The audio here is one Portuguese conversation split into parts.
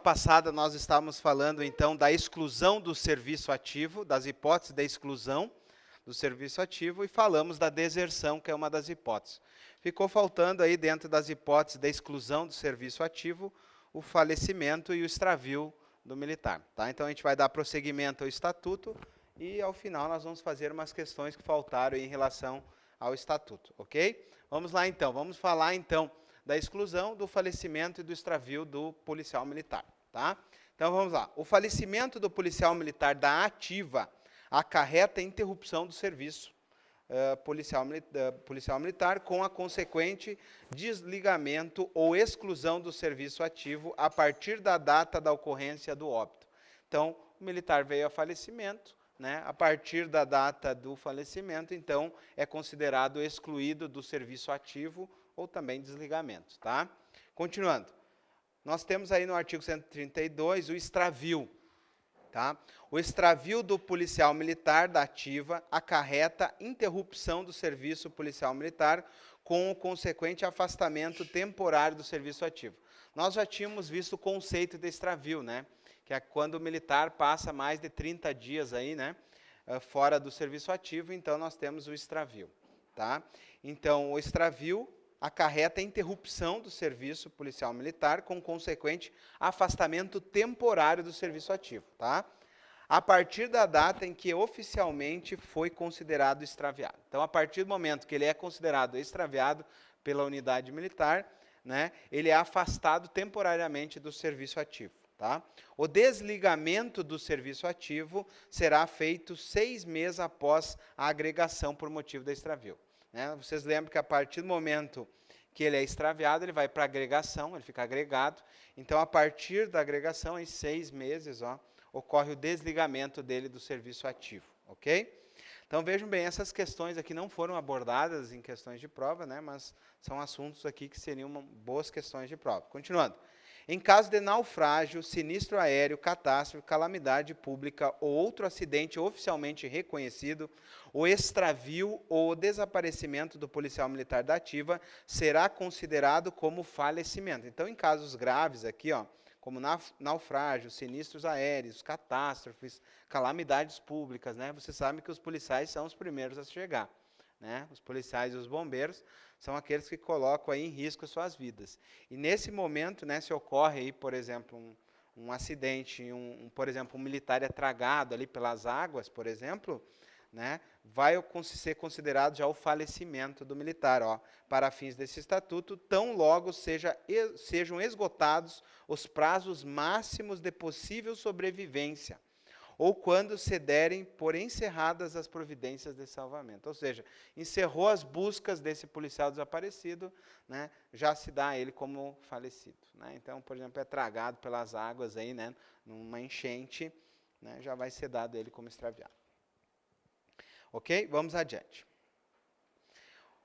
passada nós estávamos falando então da exclusão do serviço ativo, das hipóteses da exclusão do serviço ativo e falamos da deserção, que é uma das hipóteses. Ficou faltando aí dentro das hipóteses da exclusão do serviço ativo o falecimento e o extravio do militar, tá? Então a gente vai dar prosseguimento ao estatuto e ao final nós vamos fazer umas questões que faltaram em relação ao estatuto, ok? Vamos lá então, vamos falar então da exclusão, do falecimento e do extravio do policial militar, tá? Então vamos lá. O falecimento do policial militar da ativa acarreta a interrupção do serviço policial militar com a consequente desligamento ou exclusão do serviço ativo a partir da data da ocorrência do óbito. Então, o militar veio a falecimento, né? A partir da data do falecimento, então, é considerado excluído do serviço ativo ou também desligamento, tá? Continuando. Nós temos aí no artigo 132 o extravio, tá? O extravio do policial militar da ativa acarreta interrupção do serviço policial militar com o consequente afastamento temporário do serviço ativo. Nós já tínhamos visto o conceito de extravio, né? Que é quando o militar passa mais de 30 dias aí, né, fora do serviço ativo, então nós temos o extravio, tá? Então, o extravio acarreta a interrupção do serviço policial militar com consequente afastamento temporário do serviço ativo, tá? A partir da data em que oficialmente foi considerado extraviado. Então, a partir do momento que ele é considerado extraviado pela unidade militar, né, ele é afastado temporariamente do serviço ativo, tá? O desligamento do serviço ativo será feito 6 meses após a agregação por motivo da extravio. Né? Vocês lembram que a partir do momento que ele é extraviado, ele vai para a agregação, ele fica agregado. Então, a partir da agregação, em 6 meses, ocorre o desligamento dele do serviço ativo, ok? Então, vejam bem, essas questões aqui não foram abordadas em questões de prova, né, mas são assuntos aqui que seriam boas questões de prova. Continuando. Em caso de naufrágio, sinistro aéreo, catástrofe, calamidade pública ou outro acidente oficialmente reconhecido, o extravio ou o desaparecimento do policial militar da ativa será considerado como falecimento. Então, em casos graves aqui, como naufrágio, sinistros aéreos, catástrofes, calamidades públicas, né? Você sabe que os policiais são os primeiros a chegar, né? Os policiais e os bombeiros são aqueles que colocam aí em risco as suas vidas. E nesse momento, né, se ocorre aí, por exemplo, um acidente, por exemplo, um militar é tragado ali pelas águas, por exemplo, né, vai ser considerado já o falecimento do militar, para fins desse estatuto, tão logo sejam esgotados os prazos máximos de possível sobrevivência, ou quando se derem por encerradas as providências de salvamento. Ou seja, encerrou as buscas desse policial desaparecido, né, já se dá a ele como falecido. Né? Então, por exemplo, é tragado pelas águas, aí, né, numa enchente, né, já vai ser dado a ele como extraviado. Ok? Vamos adiante.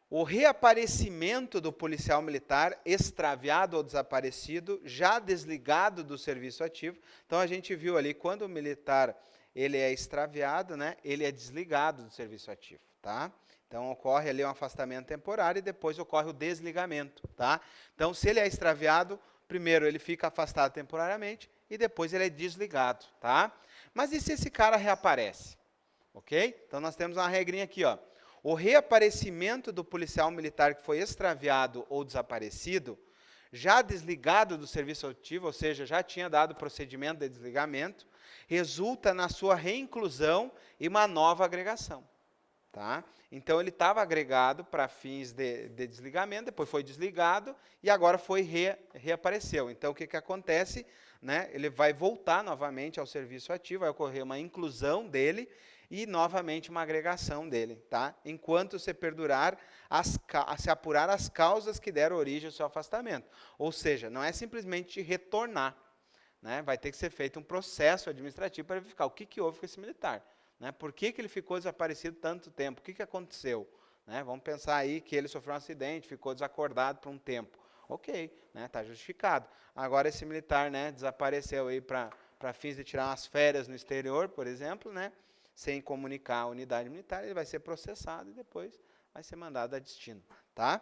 O reaparecimento do policial militar extraviado ou desaparecido, já desligado do serviço ativo. Então, a gente viu ali, quando o militar ele é extraviado, né, ele é desligado do serviço ativo, tá? Então, ocorre ali um afastamento temporário e depois ocorre o desligamento, tá? Então, se ele é extraviado, primeiro ele fica afastado temporariamente e depois ele é desligado, tá? Mas e se esse cara reaparece? Ok? Então, nós temos uma regrinha aqui, O reaparecimento do policial militar que foi extraviado ou desaparecido, já desligado do serviço ativo, ou seja, já tinha dado o procedimento de desligamento, resulta na sua reinclusão e uma nova agregação. Tá? Então, ele estava agregado para fins de desligamento, depois foi desligado e agora reapareceu. Então, o que acontece? Né? Ele vai voltar novamente ao serviço ativo, vai ocorrer uma inclusão dele e, novamente, uma agregação dele, tá? Enquanto se perdurar, se apurar as causas que deram origem ao seu afastamento. Ou seja, não é simplesmente retornar, né? Vai ter que ser feito um processo administrativo para verificar o que houve com esse militar. Né? Por que ele ficou desaparecido tanto tempo? O que aconteceu? Né? Vamos pensar aí que ele sofreu um acidente, ficou desacordado por um tempo. Ok, está justificado. Agora esse militar, né, desapareceu aí para fins de tirar umas férias no exterior, por exemplo, né, sem comunicar a unidade militar, ele vai ser processado e depois vai ser mandado a destino. Tá?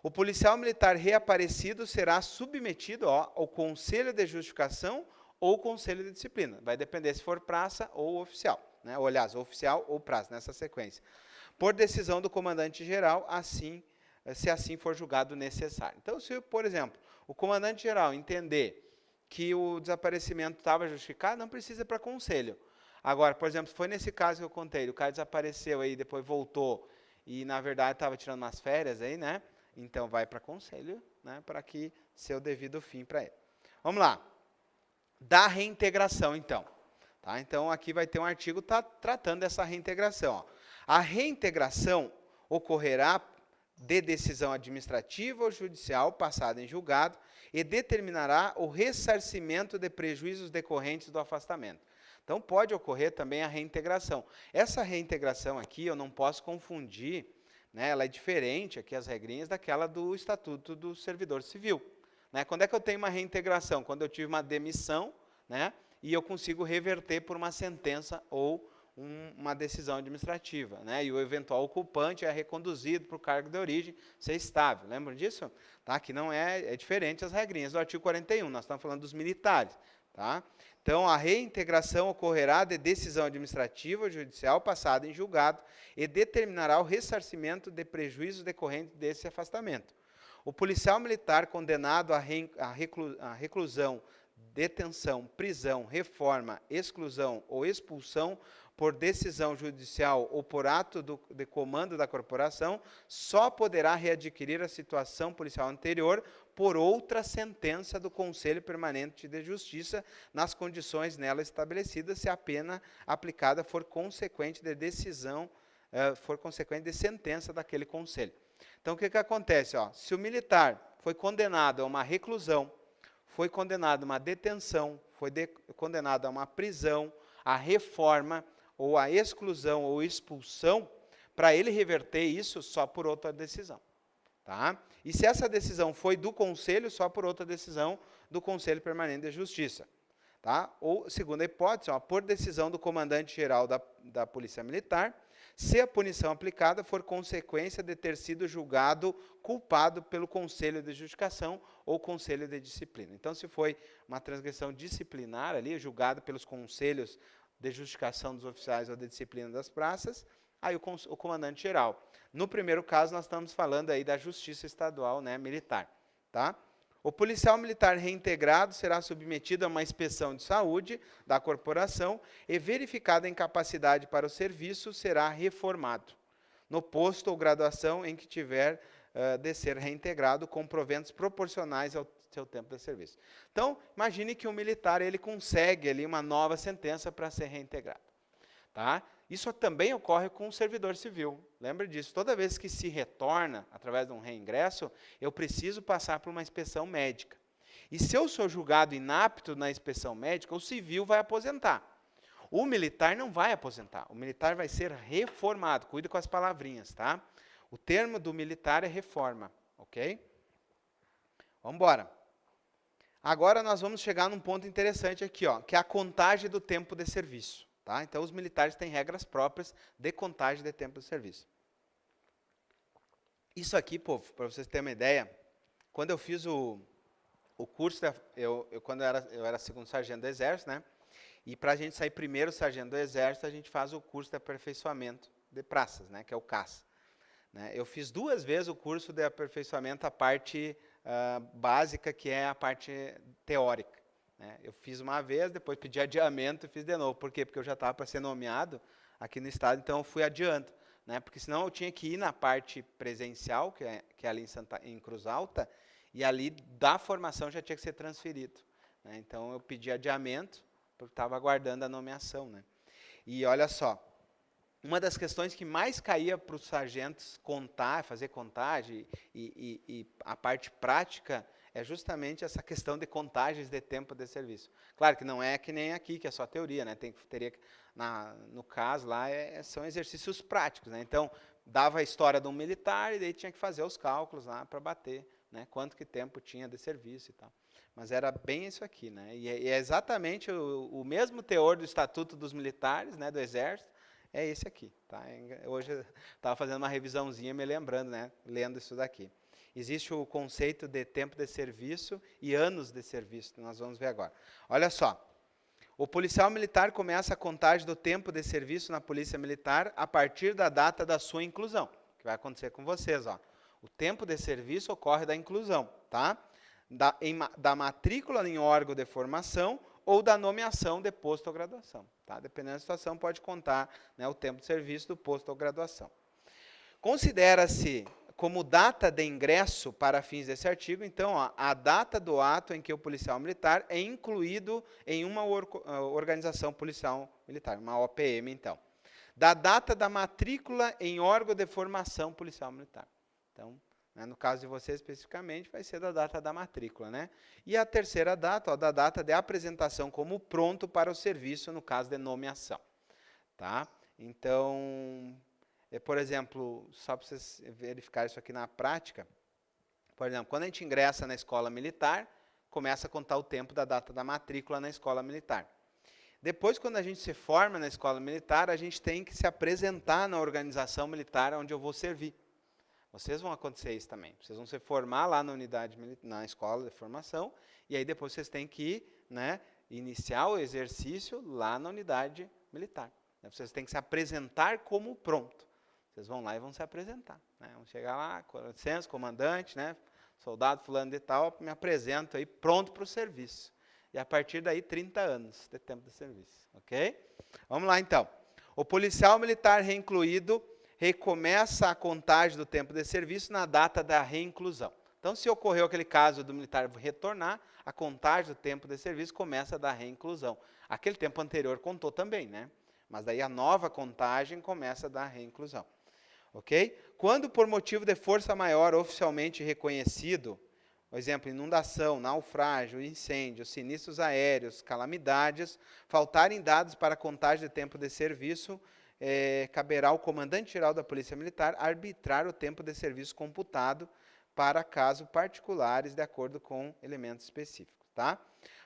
O policial militar reaparecido será submetido ao Conselho de Justificação ou conselho de disciplina. Vai depender se for praça ou oficial, né? Ou, aliás, oficial ou praça, nessa sequência. Por decisão do comandante geral, se assim for julgado necessário. Então, se, por exemplo, o comandante geral entender que o desaparecimento estava justificado, não precisa ir para conselho. Agora, por exemplo, foi nesse caso que eu contei, o cara desapareceu aí, depois voltou e, na verdade, estava tirando umas férias aí, né? Então, vai para conselho, né? Para que ser o devido fim para ele. Vamos lá. Da reintegração, então. Tá? Então, aqui vai ter um artigo tratando dessa reintegração. Ó. A reintegração ocorrerá de decisão administrativa ou judicial passada em julgado e determinará o ressarcimento de prejuízos decorrentes do afastamento. Então, pode ocorrer também a reintegração. Essa reintegração aqui, eu não posso confundir, né, ela é diferente, aqui as regrinhas, daquela do Estatuto do Servidor Civil. Né? Quando é que eu tenho uma reintegração? Quando eu tive uma demissão, né, e eu consigo reverter por uma sentença ou uma decisão administrativa, né? E o eventual ocupante é reconduzido para o cargo de origem ser estável. Lembram disso? Tá? Que não é diferente as regrinhas do artigo 41, nós estamos falando dos militares. Tá? Então, a reintegração ocorrerá de decisão administrativa ou judicial passada em julgado e determinará o ressarcimento de prejuízos decorrentes desse afastamento. O policial militar condenado à reclusão, detenção, prisão, reforma, exclusão ou expulsão por decisão judicial ou por ato de comando da corporação, só poderá readquirir a situação policial anterior por outra sentença do Conselho Permanente de Justiça, nas condições nela estabelecidas, se a pena aplicada for consequente de decisão, for consequente de sentença daquele conselho. Então, o que acontece? Ó, se o militar foi condenado a uma reclusão, foi condenado a uma detenção, foi condenado a uma prisão, a reforma, ou a exclusão ou expulsão, para ele reverter isso só por outra decisão. Tá? E se essa decisão foi do Conselho, só por outra decisão do Conselho Permanente de Justiça. Tá? Ou, segunda hipótese, ó, por decisão do comandante-geral da Polícia Militar, se a punição aplicada for consequência de ter sido julgado culpado pelo Conselho de Justificação ou Conselho de Disciplina. Então, se foi uma transgressão disciplinar ali, julgado pelos conselhos de justificação dos oficiais ou de disciplina das praças, aí o comandante-geral. No primeiro caso, nós estamos falando aí da Justiça Estadual, né, militar. Tá? O policial militar reintegrado será submetido a uma inspeção de saúde da corporação e, verificada a incapacidade para o serviço, será reformado no posto ou graduação em que tiver de ser reintegrado, com proventos proporcionais ao seu tempo de serviço. Então, imagine que um militar ele consegue ali uma nova sentença para ser reintegrado. Tá? Isso também ocorre com o servidor civil. Lembre disso, toda vez que se retorna através de um reingresso, eu preciso passar por uma inspeção médica. E se eu sou julgado inapto na inspeção médica, o civil vai aposentar. O militar não vai aposentar, o militar vai ser reformado. Cuide com as palavrinhas, tá? O termo do militar é reforma, ok? Vamos embora. Agora nós vamos chegar num ponto interessante aqui, ó, que é a contagem do tempo de serviço. Tá? Então, os militares têm regras próprias de contagem de tempo de serviço. Isso aqui, povo, para vocês terem uma ideia, quando eu fiz o curso, quando eu era segundo sargento do Exército, né? E para a gente sair primeiro sargento do Exército, a gente faz o curso de aperfeiçoamento de praças, né? Que é o CAS. Né? Eu fiz 2 vezes o curso de aperfeiçoamento, a parte básica, que é a parte teórica. Né? Eu fiz uma vez, depois pedi adiamento e fiz de novo. Por quê? Porque eu já estava para ser nomeado aqui no estado, então eu fui adiando. Né? Porque senão eu tinha que ir na parte presencial, que é ali em Cruz Alta, e ali da formação já tinha que ser transferido. Né? Então eu pedi adiamento, porque estava aguardando a nomeação. Né? E olha só, uma das questões que mais caía para os sargentos fazer contagem e a parte prática é justamente essa questão de contagens de tempo de serviço. Claro que não é que nem aqui, que é só teoria, né? No caso lá, são exercícios práticos. Né? Então, dava a história de um militar e daí tinha que fazer os cálculos lá para bater, né? Quanto que tempo tinha de serviço e tal. Mas era bem isso aqui. Né? E é exatamente o mesmo teor do Estatuto dos Militares, né, do Exército, é esse aqui. Tá? Hoje eu estava fazendo uma revisãozinha me lembrando, né, lendo isso daqui. Existe o conceito de tempo de serviço e anos de serviço, que nós vamos ver agora. Olha só, O policial militar começa a contagem do tempo de serviço na Polícia Militar a partir da data da sua inclusão, que vai acontecer com vocês, ó. O tempo de serviço ocorre da inclusão, tá? Da matrícula em órgão de formação ou da nomeação de posto ou graduação, tá? Dependendo da situação, pode contar, né, o tempo de serviço do posto ou graduação. Considera-se como data de ingresso para fins desse artigo, então, ó, a data do ato em que o policial militar é incluído em uma organização policial militar, uma OPM, então. Da data da matrícula em órgão de formação policial militar. Então, né, no caso de você especificamente, vai ser da data da matrícula, né? E a terceira data, ó, da data de apresentação como pronto para o serviço, no caso de nomeação, tá? Então, por exemplo, só para vocês verificarem isso aqui na prática, por exemplo, quando a gente ingressa na escola militar, começa a contar o tempo da data da matrícula na escola militar. Depois, quando a gente se forma na escola militar, a gente tem que se apresentar na organização militar onde eu vou servir. Vocês vão acontecer isso também. Vocês vão se formar lá na unidade, na escola de formação, e aí depois vocês têm que, né, iniciar o exercício lá na unidade militar. Vocês têm que se apresentar como pronto. Vocês vão lá e vão se apresentar, né? Vão chegar lá, com licença, comandante, né, soldado fulano de tal, me apresento aí pronto para o serviço. E a partir daí, 30 anos de tempo de serviço, ok? Vamos lá, então. O policial militar reincluído recomeça a contagem do tempo de serviço na data da reinclusão. Então, se ocorreu aquele caso do militar retornar, a contagem do tempo de serviço começa da reinclusão. Aquele tempo anterior contou também, né? Mas daí a nova contagem começa da reinclusão. Ok? Quando por motivo de força maior oficialmente reconhecido, por exemplo, inundação, naufrágio, incêndio, sinistros aéreos, calamidades, faltarem dados para a contagem de tempo de serviço, caberá ao comandante-geral da Polícia Militar arbitrar o tempo de serviço computado para casos particulares, de acordo com elementos específicos. Tá?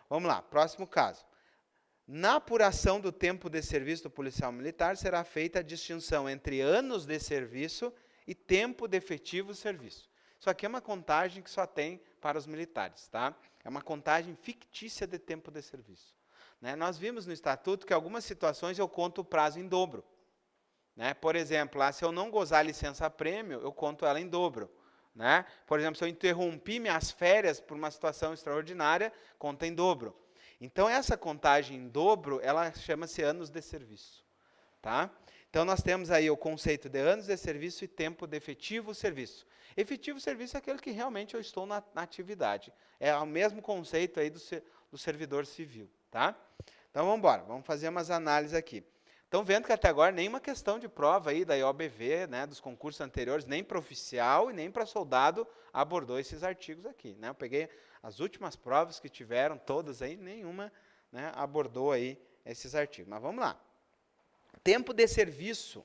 Vamos lá, próximo caso. Na apuração do tempo de serviço do policial militar, será feita a distinção entre anos de serviço e tempo de efetivo serviço. Isso aqui é uma contagem que só tem para os militares, tá? É uma contagem fictícia de tempo de serviço. Né? Nós vimos no Estatuto que em algumas situações eu conto o prazo em dobro. Né? Por exemplo, lá, se eu não gozar licença-prêmio, eu conto ela em dobro. Né? Por exemplo, se eu interrompi minhas férias por uma situação extraordinária, conta em dobro. Então, essa contagem em dobro, ela chama-se anos de serviço. Tá? Então, nós temos aí o conceito de anos de serviço e tempo de efetivo serviço. Efetivo serviço é aquele que realmente eu estou na atividade. É o mesmo conceito aí do servidor civil. Tá? Então, vamos embora. Vamos fazer umas análises aqui. Estão vendo que até agora nenhuma questão de prova aí da IOBV, né, dos concursos anteriores, nem para oficial e nem para soldado, abordou esses artigos aqui. Né? Eu peguei as últimas provas que tiveram, todas aí, nenhuma, né, abordou aí esses artigos. Mas vamos lá. Tempo de serviço,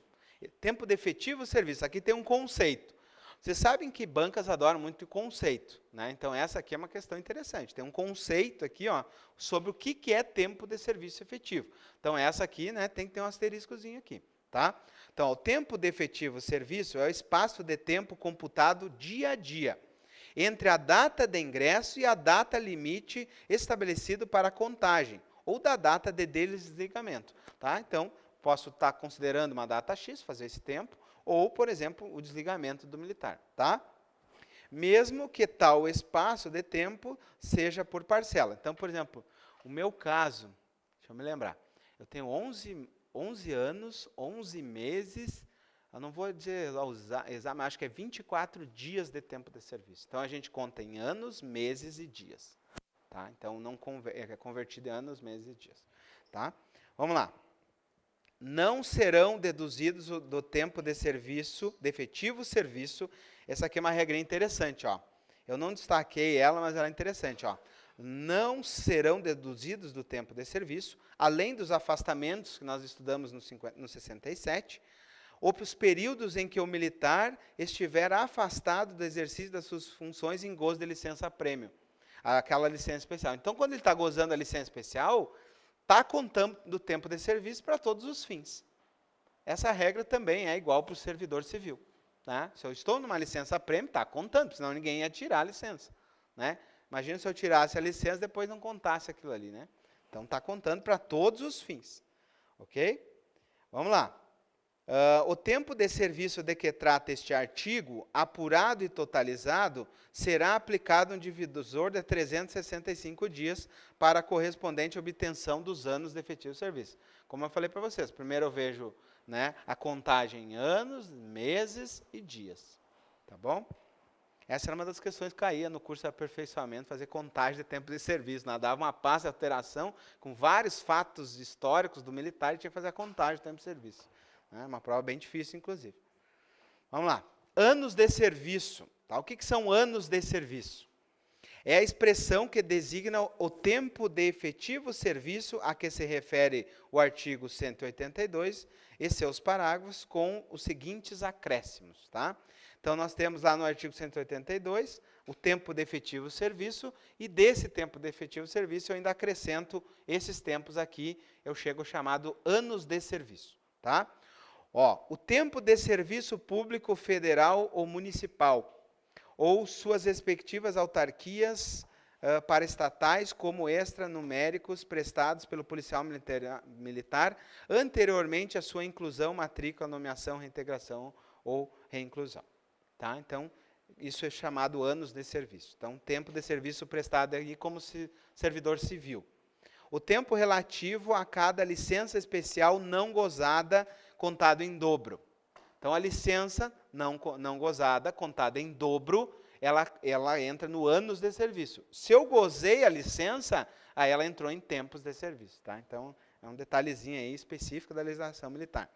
tempo de efetivo serviço. Aqui tem um conceito. Vocês sabem que bancas adoram muito o conceito, né? Então, essa aqui é uma questão interessante. Tem um conceito aqui, ó, sobre o que é tempo de serviço efetivo. Então, essa aqui, né, tem que ter um asteriscozinho aqui. Tá? Então, ó, o tempo de efetivo serviço é o espaço de tempo computado dia a dia, entre a data de ingresso e a data limite estabelecido para a contagem, ou da data de desligamento. Tá? Então, posso estar considerando uma data X, fazer esse tempo, ou, por exemplo, o desligamento do militar. Tá? Mesmo que tal espaço de tempo seja por parcela. Então, por exemplo, o meu caso, deixa eu me lembrar, eu tenho 11 anos, 11 meses, eu não vou dizer exame, acho que é 24 dias de tempo de serviço. Então, a gente conta em anos, meses e dias. Tá? Então, não é convertido em anos, meses e dias. Tá? Vamos lá. Não serão deduzidos do tempo de serviço, de efetivo serviço. Essa aqui é uma regra interessante. Ó. Eu não destaquei ela, mas ela é interessante. Ó. Não serão deduzidos do tempo de serviço, além dos afastamentos que nós estudamos no 67, ou os períodos em que o militar estiver afastado do exercício das suas funções em gozo de licença-prêmio, aquela licença especial. Então, quando ele está gozando a licença especial, está contando do tempo de serviço para todos os fins. Essa regra também é igual para o servidor civil. Tá? Se eu estou numa licença-prêmio, está contando, senão ninguém ia tirar a licença. Né? Imagina se eu tirasse a licença e depois não contasse aquilo ali. Né? Então, está contando para todos os fins. Ok? Vamos lá. O tempo de serviço de que trata este artigo, apurado e totalizado, será aplicado um divisor de 365 dias para a correspondente obtenção dos anos de efetivo serviço. Como eu falei para vocês, primeiro eu vejo, né, a contagem em anos, meses e dias. Tá bom? Essa era uma das questões que caía no curso de aperfeiçoamento, fazer contagem de tempo de serviço. Dava uma pasta de alteração com vários fatos históricos do militar e tinha que fazer a contagem do tempo de serviço. Uma prova bem difícil, inclusive. Vamos lá. Anos de serviço. Tá? O que são anos de serviço? É a expressão que designa o tempo de efetivo serviço a que se refere o artigo 182 e seus parágrafos com os seguintes acréscimos. Tá? Então, nós temos lá no artigo 182 o tempo de efetivo serviço, e desse tempo de efetivo serviço eu ainda acrescento esses tempos aqui, eu chego chamado anos de serviço. Tá? O tempo de serviço público federal ou municipal, ou suas respectivas autarquias paraestatais como extranuméricos prestados pelo policial militar anteriormente à sua inclusão, matrícula, nomeação, reintegração ou reinclusão. Tá? Então, isso é chamado anos de serviço. Então, tempo de serviço prestado aí como servidor civil. O tempo relativo a cada licença especial não gozada, contado em dobro. Então, a licença não gozada, contada em dobro, ela entra no anos de serviço. Se eu gozei a licença, aí ela entrou em tempos de serviço. Tá? Então, é um detalhezinho aí específico da legislação militar.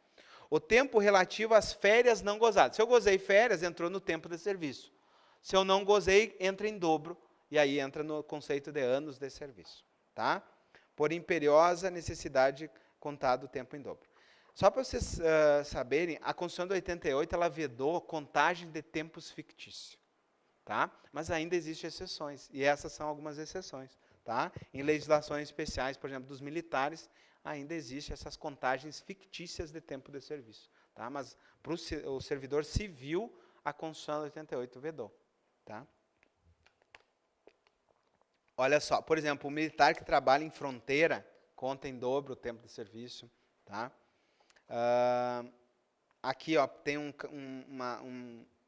O tempo relativo às férias não gozadas. Se eu gozei férias, entrou no tempo de serviço. Se eu não gozei, entra em dobro, e aí entra no conceito de anos de serviço. Tá? Por imperiosa necessidade, contado o tempo em dobro. Só para vocês saberem, a Constituição de 88, ela vedou contagem de tempos fictícios. Tá? Mas ainda existem exceções, e essas são algumas exceções. Tá? Em legislações especiais, por exemplo, dos militares, ainda existem essas contagens fictícias de tempo de serviço. Tá? Mas para o servidor civil, a Constituição de 88 vedou. Tá? Olha só, por exemplo, o militar que trabalha em fronteira, conta em dobro o tempo de serviço. Tá? Aqui tem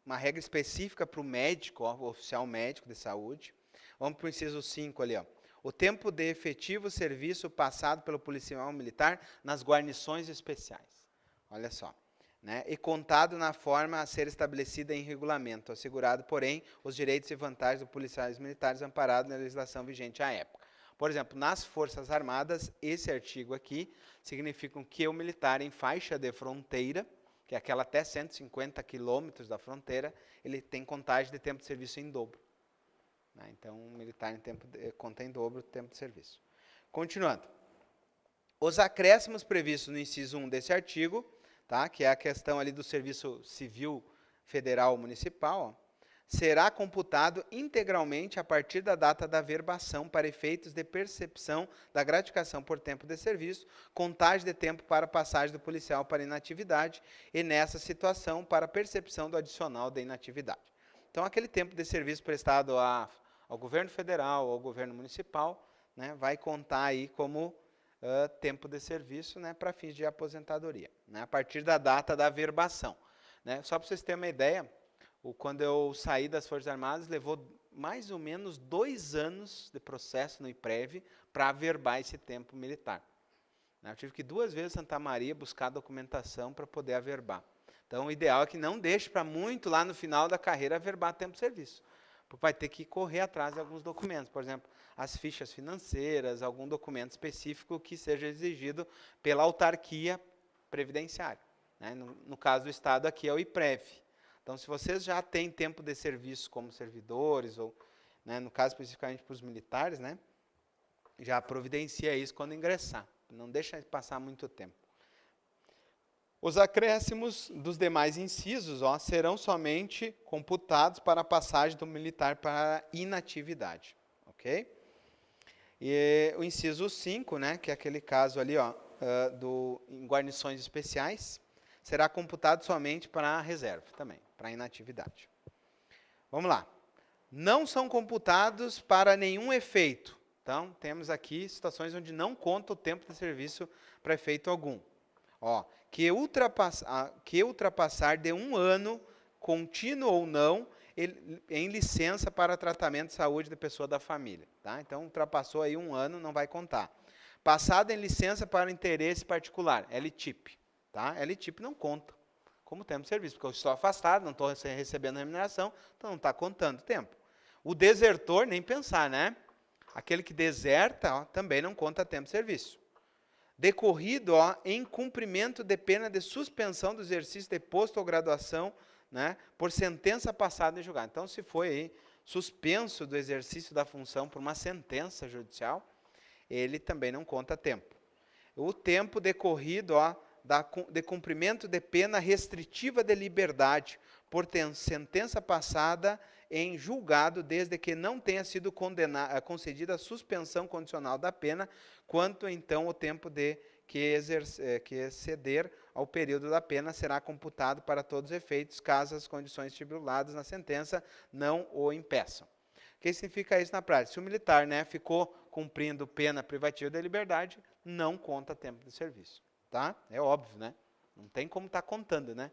uma regra específica para o médico, o oficial médico de saúde. Vamos para o inciso 5 ali. O tempo de efetivo serviço passado pelo policial militar nas guarnições especiais. Olha só. Né? E contado na forma a ser estabelecida em regulamento, assegurado, porém, os direitos e vantagens dos policiais militares amparados na legislação vigente à época. Por exemplo, nas Forças Armadas, esse artigo aqui significa que o militar em faixa de fronteira, que é aquela até 150 quilômetros da fronteira, ele tem contagem de tempo de serviço em dobro. Né? Então, o militar conta em dobro o tempo de serviço. Continuando. Os acréscimos previstos no inciso 1 desse artigo, tá? Que é a questão ali do serviço civil federal municipal, será computado integralmente a partir da data da verbação para efeitos de percepção da gratificação por tempo de serviço, contagem de tempo para passagem do policial para inatividade e, nessa situação, para percepção do adicional de inatividade. Então, aquele tempo de serviço prestado ao governo federal ou ao governo municipal, né, vai contar aí como tempo de serviço, né, para fins de aposentadoria, né, a partir da data da verbação. Né. Só para vocês terem uma ideia, quando eu saí das Forças Armadas, levou mais ou menos 2 anos de processo no IPREV para averbar esse tempo militar. Eu tive que 2 vezes em Santa Maria buscar documentação para poder averbar. Então, o ideal é que não deixe para muito lá no final da carreira averbar tempo de serviço. Porque vai ter que correr atrás de alguns documentos. Por exemplo, as fichas financeiras, algum documento específico que seja exigido pela autarquia previdenciária. Né? No caso do Estado aqui é o IPREV. Então, se vocês já têm tempo de serviço como servidores, ou, né, no caso especificamente para os militares, né, já providencia isso quando ingressar. Não deixa passar muito tempo. Os acréscimos dos demais incisos serão somente computados para a passagem do militar para inatividade. Ok? E o inciso 5, né, que é aquele caso ali, em guarnições especiais, será computado somente para a reserva também, para a inatividade. Vamos lá. Não são computados para nenhum efeito Então, temos aqui situações onde não conta o tempo de serviço para efeito algum. Ó, que ultrapassar de 1 ano, contínuo ou não, em licença para tratamento de saúde da pessoa da família. Tá? Então, ultrapassou aí 1 ano, não vai contar. Passado em licença para interesse particular, LTIP. Tá? LTIP não conta como tempo de serviço, porque eu estou afastado, não estou recebendo remuneração, então não está contando tempo. O desertor, nem pensar, né? Aquele que deserta, ó, também não conta tempo de serviço. Decorrido, ó, em cumprimento de pena de suspensão do exercício de posto ou graduação, né, por sentença passada em julgado. Então, se foi aí suspenso do exercício da função por uma sentença judicial, ele também não conta tempo. O tempo decorrido, ó, de cumprimento de pena restritiva de liberdade por sentença passada em julgado, desde que não tenha sido concedida a suspensão condicional da pena, quanto então o tempo que exceder ao período da pena será computado para todos os efeitos, caso as condições estipuladas na sentença não o impeçam. O que significa isso na prática? Se o militar, né, ficou cumprindo pena privativa da liberdade, não conta tempo de serviço. Tá? É óbvio, né? Não tem como estar contando, né?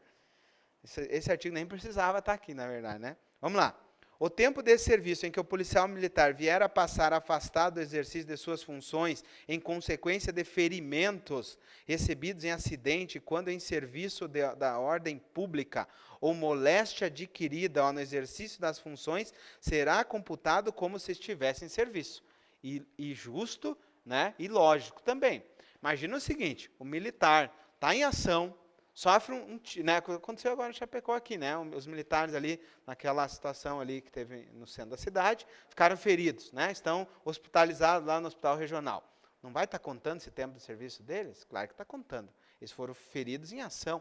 Esse artigo nem precisava estar aqui, na verdade, né? Vamos lá. O tempo desse serviço em que o policial militar vier a passar afastado do exercício de suas funções em consequência de ferimentos recebidos em acidente quando em serviço da ordem pública ou moléstia adquirida no exercício das funções será computado como se estivesse em serviço. E justo, né? E lógico também. Imagina o seguinte, o militar está em ação, sofre né, aconteceu agora em Chapecó aqui, né, os militares ali, naquela situação ali que teve no centro da cidade, ficaram feridos, né, estão hospitalizados lá no hospital regional. Não vai estar contando esse tempo de serviço deles? Claro que está contando. Eles foram feridos em ação,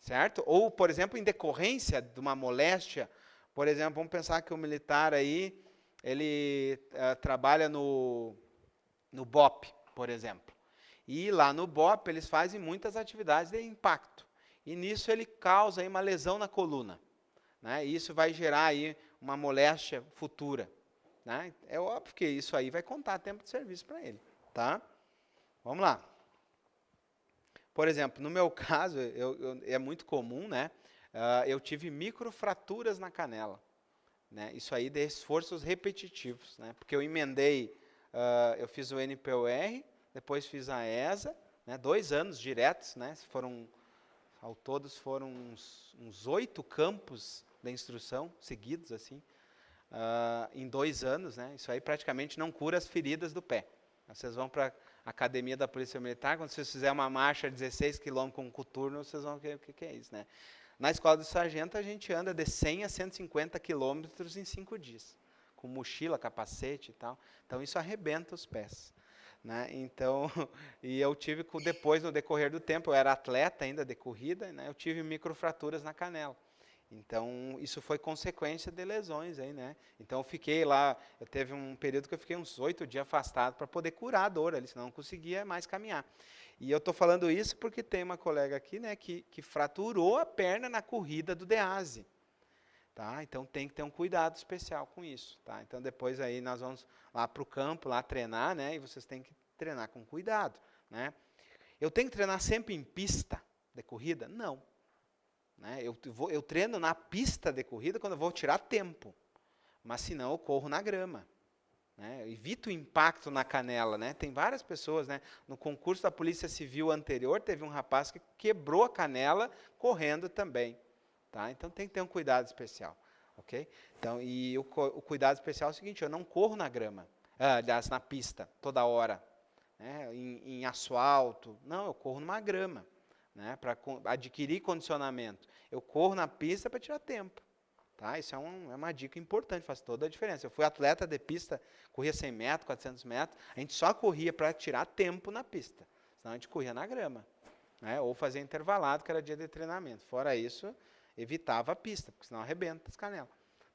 certo? Ou, por exemplo, em decorrência de uma moléstia, por exemplo, vamos pensar que o militar aí, ele trabalha no BOP, por exemplo. E lá no BOP eles fazem muitas atividades de impacto. E nisso ele causa aí uma lesão na coluna. Né? E isso vai gerar aí uma moléstia futura. Né? É óbvio que isso aí vai contar tempo de serviço para ele. Tá? Vamos lá. Por exemplo, no meu caso, é muito comum, né? Eu tive microfraturas na canela. Né? Isso aí de esforços repetitivos. Né? Porque eu emendei, eu fiz o NPOR, depois fiz a ESA, né, 2 anos diretos, né, ao todos foram uns 8 campos de instrução seguidos, assim, em 2 anos, né, isso aí praticamente não cura as feridas do pé. Vocês vão para a academia da Polícia Militar, quando vocês fizerem uma marcha de 16 km com um coturno, vocês vão ver o que é isso, né. Na escola do sargento, a gente anda de 100 a 150 quilômetros em 5 dias, com mochila, capacete e tal, então isso arrebenta os pés. Né? Então, e eu tive, depois, no decorrer do tempo, eu era atleta ainda de corrida, né? Eu tive microfraturas na canela. Então, isso foi consequência de lesões aí, né? Então, eu fiquei lá, eu teve um período que eu fiquei uns 8 dias afastado para poder curar a dor ali, senão não conseguia mais caminhar. E eu estou falando isso porque tem uma colega aqui, né, que fraturou a perna na corrida do DEASE. Tá? Então, tem que ter um cuidado especial com isso. Tá? Então, depois aí nós vamos lá para o campo, lá treinar, né? E vocês têm que treinar com cuidado. Né? Eu tenho que treinar sempre em pista de corrida? Não. Né? Eu treino na pista de corrida quando eu vou tirar tempo. Mas, se não, eu corro na grama. Né? Eu evito o impacto na canela. Né? Tem várias pessoas, né? No concurso da Polícia Civil anterior, teve um rapaz que quebrou a canela correndo também. Tá? Então, tem que ter um cuidado especial. Okay? Então, e o cuidado especial é o seguinte, eu não corro na grama, aliás, na pista, toda hora, né? em asfalto. Não, eu corro numa grama, né? Para adquirir condicionamento. Eu corro na pista para tirar tempo. Tá? Isso é uma dica importante, faz toda a diferença. Eu fui atleta de pista, corria 100 metros, 400 metros, a gente só corria para tirar tempo na pista, senão a gente corria na grama. Né? Ou fazia intervalado, que era dia de treinamento. Fora isso, evitava a pista, porque senão arrebenta as canelas.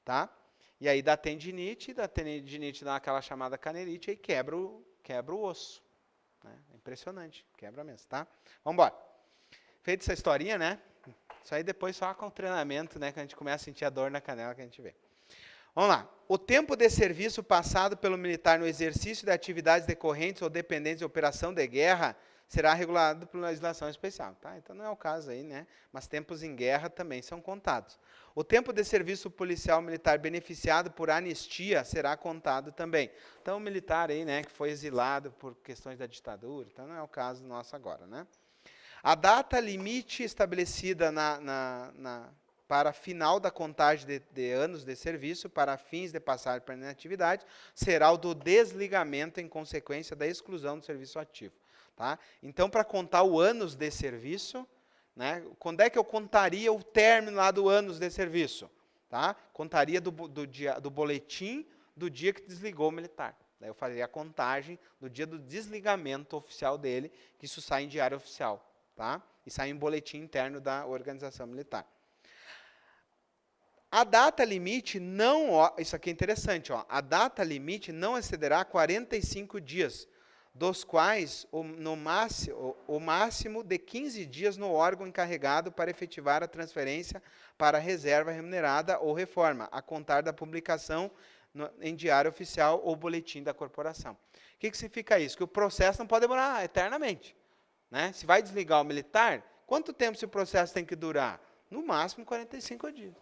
Tá? E aí dá tendinite dá aquela chamada canelite, e quebra o osso. Né? É impressionante, quebra mesmo. Tá? Vamos embora. Feita essa historinha, né? Isso aí depois só com o treinamento, né, que a gente começa a sentir a dor na canela que a gente vê. Vamos lá. O tempo de serviço passado pelo militar no exercício de atividades decorrentes ou dependentes de operação de guerra será regulado por legislação especial. Tá? Então não é o caso aí, né? Mas tempos em guerra também são contados. O tempo de serviço policial militar beneficiado por anistia será contado também. Então o militar aí, né, que foi exilado por questões da ditadura, então não é o caso nosso agora, né? A data limite estabelecida para final da contagem de anos de serviço para fins de passagem para inatividade será o do desligamento em consequência da exclusão do serviço ativo. Tá? Então, para contar o anos de serviço, né, quando é que eu contaria o término lá do anos de serviço? Tá? Contaria do boletim do dia que desligou o militar. Daí eu faria a contagem do dia do desligamento oficial dele, que isso sai em diário oficial. Tá? E sai em boletim interno da organização militar. A data limite não, isso aqui é interessante, ó, a data limite não excederá 45 dias, dos quais o máximo de 15 dias no órgão encarregado para efetivar a transferência para reserva remunerada ou reforma, a contar da publicação em diário oficial ou boletim da corporação. O que significa isso? Que o processo não pode demorar eternamente. Né? Se vai desligar o militar, quanto tempo esse processo tem que durar? No máximo 45 dias.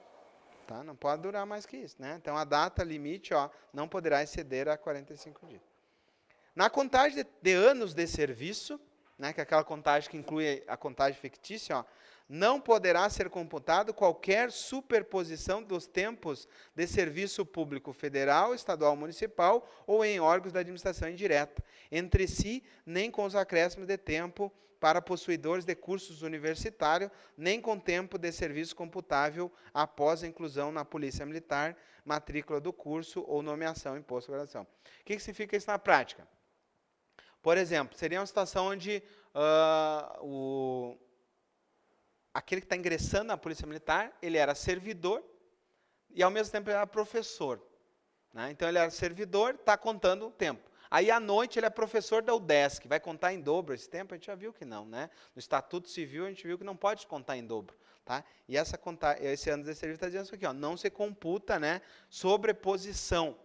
Tá? Não pode durar mais que isso. Né? Então, a data limite não poderá exceder a 45 dias. Na contagem de anos de serviço, né, que é aquela contagem que inclui a contagem fictícia, não poderá ser computado qualquer superposição dos tempos de serviço público federal, estadual, municipal ou em órgãos da administração indireta, entre si, nem com os acréscimos de tempo para possuidores de cursos universitários, nem com tempo de serviço computável após a inclusão na Polícia Militar, matrícula do curso ou nomeação em posto-graduação. O que significa isso na prática? Por exemplo, seria uma situação onde aquele que está ingressando na Polícia Militar, ele era servidor e, ao mesmo tempo, ele era professor. Né? Então, ele era servidor, está contando o tempo. Aí, à noite, ele é professor da UDESC, vai contar em dobro esse tempo? A gente já viu que não. Né? No Estatuto Civil, a gente viu que não pode contar em dobro. Tá? E esse ano de serviço está dizendo isso aqui, não se computa, né, superposição,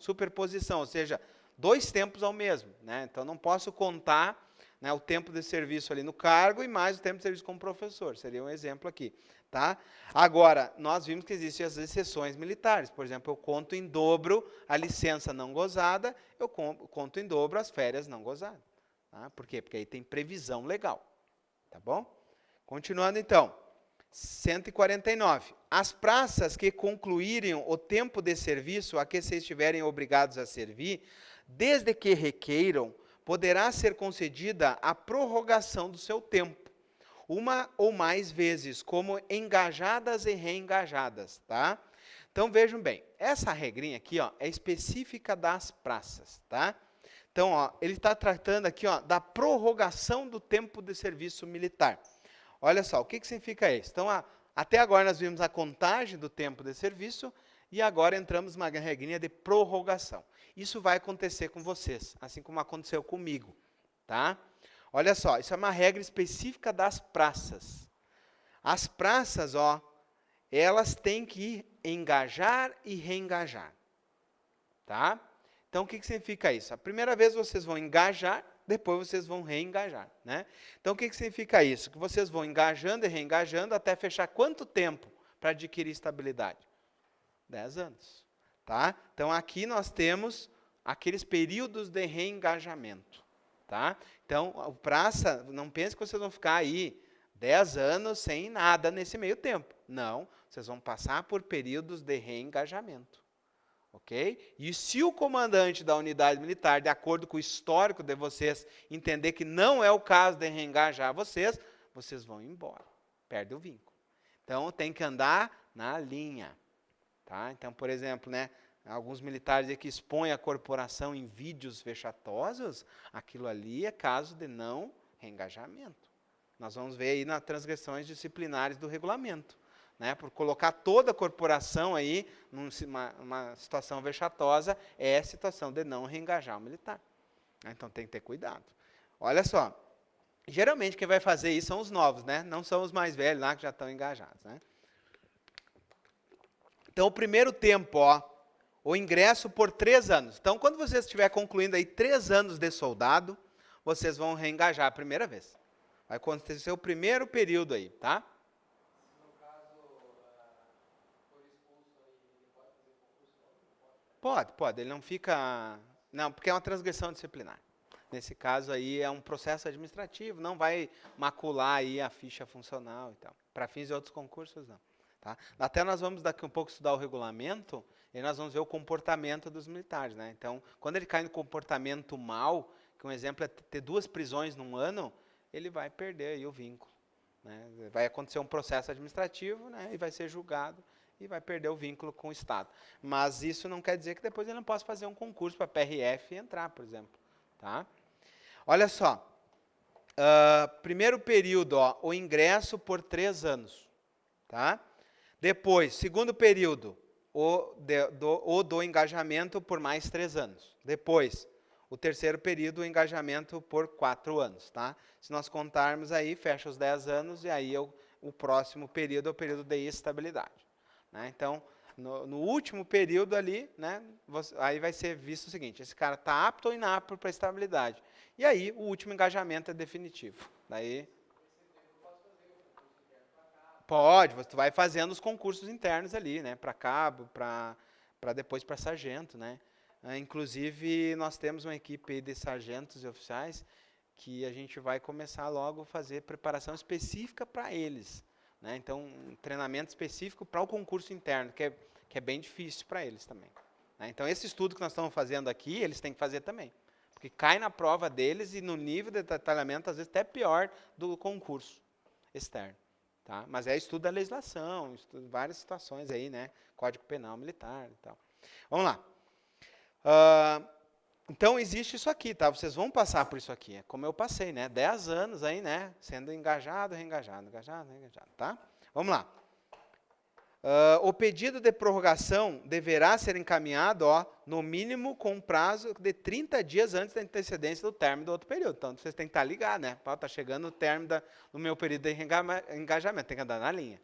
ou seja, 2 tempos ao mesmo. Né? Então, não posso contar, né, o tempo de serviço ali no cargo e mais o tempo de serviço como professor. Seria um exemplo aqui. Tá? Agora, nós vimos que existem as exceções militares. Por exemplo, eu conto em dobro a licença não gozada, eu conto em dobro as férias não gozadas. Tá? Por quê? Porque aí tem previsão legal. Tá bom? Continuando, então. 149. As praças que concluírem o tempo de serviço a que se estiverem obrigados a servir, desde que requeiram, poderá ser concedida a prorrogação do seu tempo, uma ou mais vezes, como engajadas e reengajadas. Tá? Então, vejam bem, essa regrinha aqui é específica das praças. Tá? Então, ele está tratando aqui da prorrogação do tempo de serviço militar. Olha só, o que significa isso? Então, até agora nós vimos a contagem do tempo de serviço e agora entramos numa regrinha de prorrogação. Isso vai acontecer com vocês, assim como aconteceu comigo. Tá? Olha só, isso é uma regra específica das praças. As praças, elas têm que engajar e reengajar. Tá? Então, o que significa isso? A primeira vez vocês vão engajar, depois vocês vão reengajar. Né? Então, o que significa isso? Que vocês vão engajando e reengajando até fechar quanto tempo para adquirir estabilidade? 10 anos. Tá? Então, aqui nós temos aqueles períodos de reengajamento. Tá? Então, o praça, não pense que vocês vão ficar aí 10 anos sem nada nesse meio tempo. Não, vocês vão passar por períodos de reengajamento. Ok? E se o comandante da unidade militar, de acordo com o histórico de vocês, entender que não é o caso de reengajar vocês, vocês vão embora. Perde o vínculo. Então, tem que andar na linha. Tá? Então, por exemplo, né, alguns militares que expõem a corporação em vídeos vexatosos, aquilo ali é caso de não reengajamento. Nós vamos ver aí nas transgressões disciplinares do regulamento. Né, por colocar toda a corporação aí numa situação vexatosa, é a situação de não reengajar o militar. Então, tem que ter cuidado. Olha só, geralmente quem vai fazer isso são os novos, né? Não são os mais velhos lá que já estão engajados. Né? Então, o primeiro tempo, o ingresso por 3 anos. Então, quando você estiver concluindo aí 3 anos de soldado, vocês vão reengajar a primeira vez. Vai acontecer o primeiro período aí, tá? Pode. Ele não fica... Não, porque é uma transgressão disciplinar. Nesse caso aí é um processo administrativo, não vai macular aí a ficha funcional e tal. Para fins de outros concursos, não. Tá? Até nós vamos daqui um pouco estudar o regulamento e nós vamos ver o comportamento dos militares, né? Então, quando ele cai no comportamento mal, que um exemplo é ter 2 prisões num ano, ele vai perder aí o vínculo. Né? Vai acontecer um processo administrativo, né? E vai ser julgado e vai perder o vínculo com o Estado. Mas isso não quer dizer que depois ele não possa fazer um concurso para PRF e entrar, por exemplo. Tá? Olha só, primeiro período, ó, o ingresso por 3 anos. Tá? Depois, segundo período, o do engajamento por mais 3 anos. Depois, o terceiro período, o engajamento por 4 anos. Tá? Se nós contarmos aí, fecha os 10 anos e aí o próximo período é o período de estabilidade. Né? Então, no último período ali, né, aí vai ser visto o seguinte, esse cara está apto ou inapto para estabilidade. E aí, o último engajamento é definitivo. Daí, pode, você vai fazendo os concursos internos ali, né, para cabo, para depois para sargento. Né? Inclusive, nós temos uma equipe de sargentos e oficiais que a gente vai começar logo a fazer preparação específica para eles. Né? Então, um treinamento específico para o concurso interno, que é bem difícil para eles também. Né? Então, esse estudo que nós estamos fazendo aqui, eles têm que fazer também. Porque cai na prova deles e no nível de detalhamento, às vezes, até pior do concurso externo. Tá? Mas é estudo da legislação, estudo de várias situações aí, né? Código Penal Militar e tal. Vamos lá. Então, existe isso aqui, tá? Vocês vão passar por isso aqui. É como eu passei, né? 10 anos aí, né? Sendo engajado, reengajado, tá? Vamos lá. O pedido de prorrogação deverá ser encaminhado, ó, no mínimo com prazo de 30 dias antes da antecedência do término do outro período. Então, vocês têm que estar ligados, né? Está chegando o término do meu período de reengajamento, tem que andar na linha.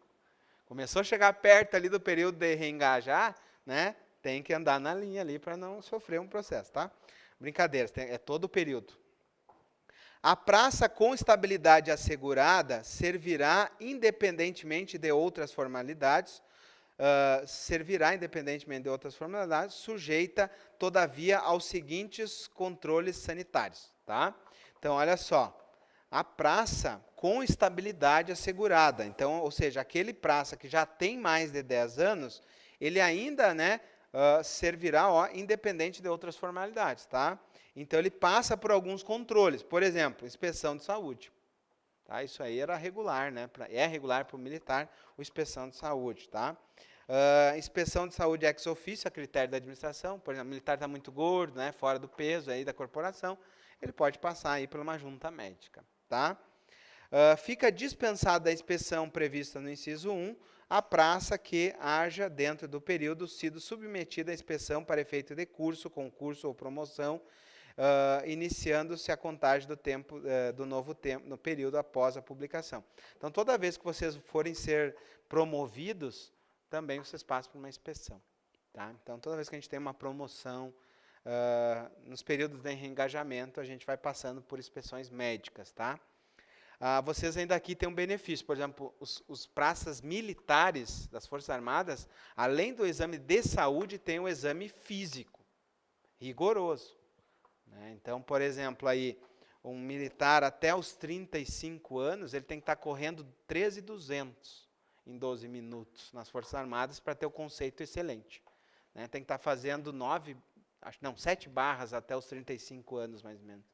Começou a chegar perto ali do período de reengajar, né? Tem que andar na linha ali para não sofrer um processo, tá? Brincadeira, é todo o período. A praça com estabilidade assegurada servirá independentemente de outras formalidades, sujeita, todavia, aos seguintes controles sanitários. Tá? Então, olha só, a praça com estabilidade assegurada, então, ou seja, aquele praça que já tem mais de 10 anos, ele ainda, né, servirá, ó, independente de outras formalidades, tá? Então, ele passa por alguns controles, por exemplo, inspeção de saúde. Tá? Isso aí era regular, né? É regular para o militar, a inspeção de saúde, tá? Inspeção de saúde ex officio, a critério da administração, por exemplo, o militar está muito gordo, né, fora do peso aí da corporação, ele pode passar aí por uma junta médica, tá? Fica dispensada a inspeção prevista no inciso 1, a praça que haja, dentro do período, sido submetida à inspeção para efeito de curso, concurso ou promoção, iniciando-se a contagem do tempo, do novo tempo, no período após a publicação. Então, toda vez que vocês forem ser promovidos, também vocês passam por uma inspeção. Tá? Então, toda vez que a gente tem uma promoção, nos períodos de reengajamento, a gente vai passando por inspeções médicas. Tá? Vocês ainda aqui têm um benefício, por exemplo, os praças militares das Forças Armadas, além do exame de saúde, tem um exame físico, rigoroso. Né? Então, por exemplo, aí, um militar até os 35 anos, ele tem que estar correndo 13.200 em 12 minutos nas Forças Armadas para ter o conceito excelente. Né? Tem que estar fazendo 7 barras até os 35 anos, mais ou menos.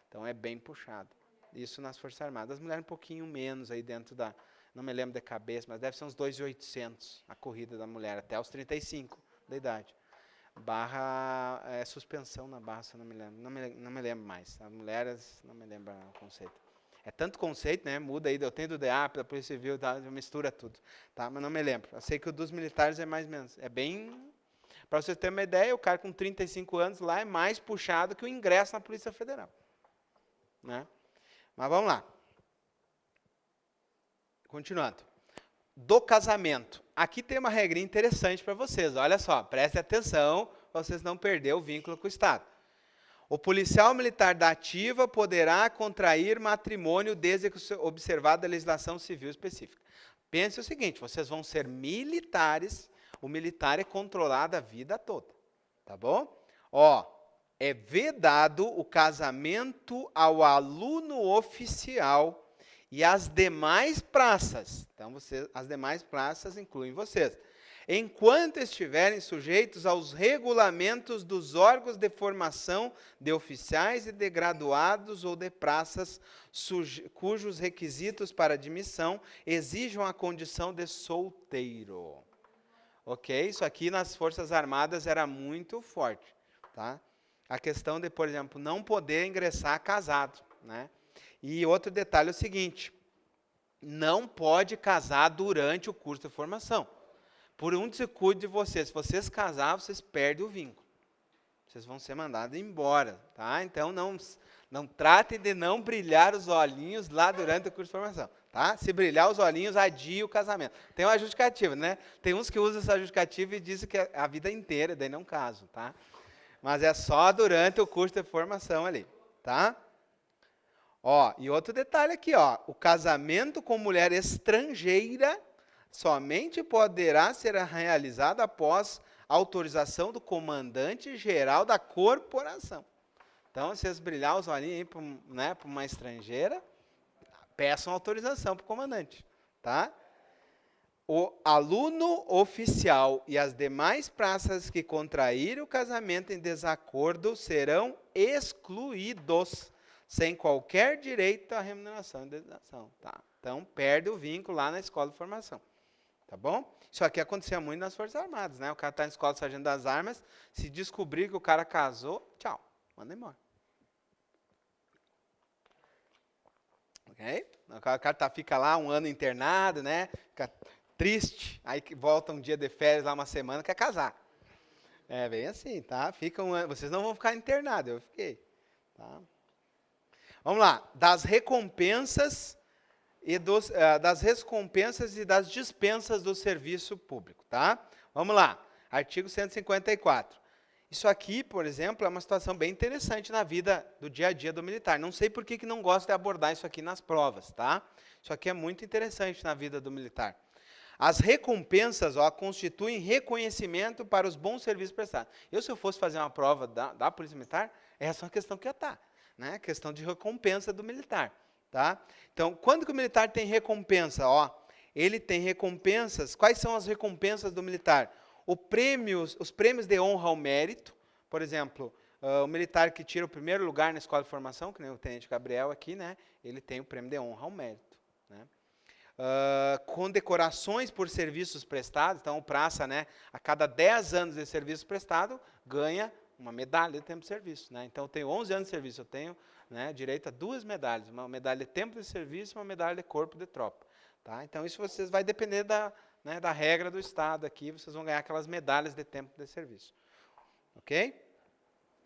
Então, é bem puxado. Isso nas Forças Armadas. As mulheres um pouquinho menos aí dentro da... Não me lembro de cabeça, mas deve ser uns 2.800 a corrida da mulher, até os 35 da idade. Barra, suspensão na barra, se eu não me lembro. Não me lembro mais. As mulheres, não me lembro o conceito. É tanto conceito, né? Muda aí, eu tenho do DEAP, da Polícia Civil, tá? Mistura tudo. Tá? Mas não me lembro. Eu sei que o dos militares é mais ou menos. É bem... Para vocês terem uma ideia, o cara com 35 anos lá é mais puxado que o ingresso na Polícia Federal. Né? Mas vamos lá. Continuando. do casamento. Aqui tem uma regrinha interessante para vocês. Olha só, prestem atenção para vocês não perderem o vínculo com o Estado. O policial militar da ativa poderá contrair matrimônio desde que observada a legislação civil específica. Pense o seguinte, vocês vão ser militares, o militar é controlado a vida toda, tá bom? Ó, é vedado o casamento ao aluno oficial e as demais praças. Então, as demais praças incluem vocês. Enquanto estiverem sujeitos aos regulamentos dos órgãos de formação de oficiais e de graduados ou de praças cujos requisitos para admissão exijam a condição de solteiro. Ok? Isso aqui nas Forças Armadas era muito forte. Tá? A questão de, por exemplo, não poder ingressar casado. Né? E outro detalhe é o seguinte, não pode casar durante o curso de formação. Por um descuido de vocês, se vocês casarem, vocês perdem o vínculo. Vocês vão ser mandados embora, tá? Então, não tratem de não brilhar os olhinhos lá durante o curso de formação, tá? Se brilhar os olhinhos, adia o casamento. Tem uma justificativa, né? Tem uns que usam essa justificativa e dizem que é a vida inteira, daí não caso, tá? Mas é só durante o curso de formação ali, tá? Ó, e outro detalhe aqui, ó, o casamento com mulher estrangeira somente poderá ser realizado após autorização do comandante-geral da corporação. Então, se vocês brilhar os olhinhos para uma estrangeira, peçam autorização para o comandante. Tá? O aluno oficial e as demais praças que contraírem o casamento em desacordo serão excluídos, sem qualquer direito à remuneração e indenização. Tá? Então, perde o vínculo lá na escola de formação. Tá bom? Isso aqui acontecia muito nas Forças Armadas, né? O cara está na escola de sargento das armas, se descobrir que o cara casou, tchau, manda embora. Ok? O cara fica lá um ano internado, né? Fica triste, aí volta um dia de férias lá uma semana, quer casar. É bem assim, tá? Fica um ano, vocês não vão ficar internados, eu fiquei. Tá? Vamos lá, das recompensas e das dispensas do serviço público, tá? Vamos lá, artigo 154. Isso aqui, por exemplo, é uma situação bem interessante na vida do dia a dia do militar. Não sei por que não gosto de abordar isso aqui nas provas, tá? Isso aqui é muito interessante na vida do militar. As recompensas, ó, constituem reconhecimento para os bons serviços prestados. Se eu fosse fazer uma prova da Polícia Militar, essa é uma questão que ia estar, né? Questão de recompensa do militar. Tá? Então, quando que o militar tem recompensa? Ó, ele tem recompensas. Quais são as recompensas do militar? Os prêmios de honra ao mérito. Por exemplo, o militar que tira o primeiro lugar na escola de formação, que nem o tenente Gabriel aqui, né? Ele tem o prêmio de honra ao mérito. Né? Condecorações por serviços prestados. Então, o praça, né, a cada 10 anos de serviço prestado, ganha uma medalha de tempo de serviço. Né? Então, eu tenho 11 anos de serviço, eu tenho, né, direito a 2 medalhas, uma medalha de tempo de serviço e uma medalha de corpo de tropa. Tá? Então, isso vocês vai depender da regra do Estado aqui, vocês vão ganhar aquelas medalhas de tempo de serviço. Ok?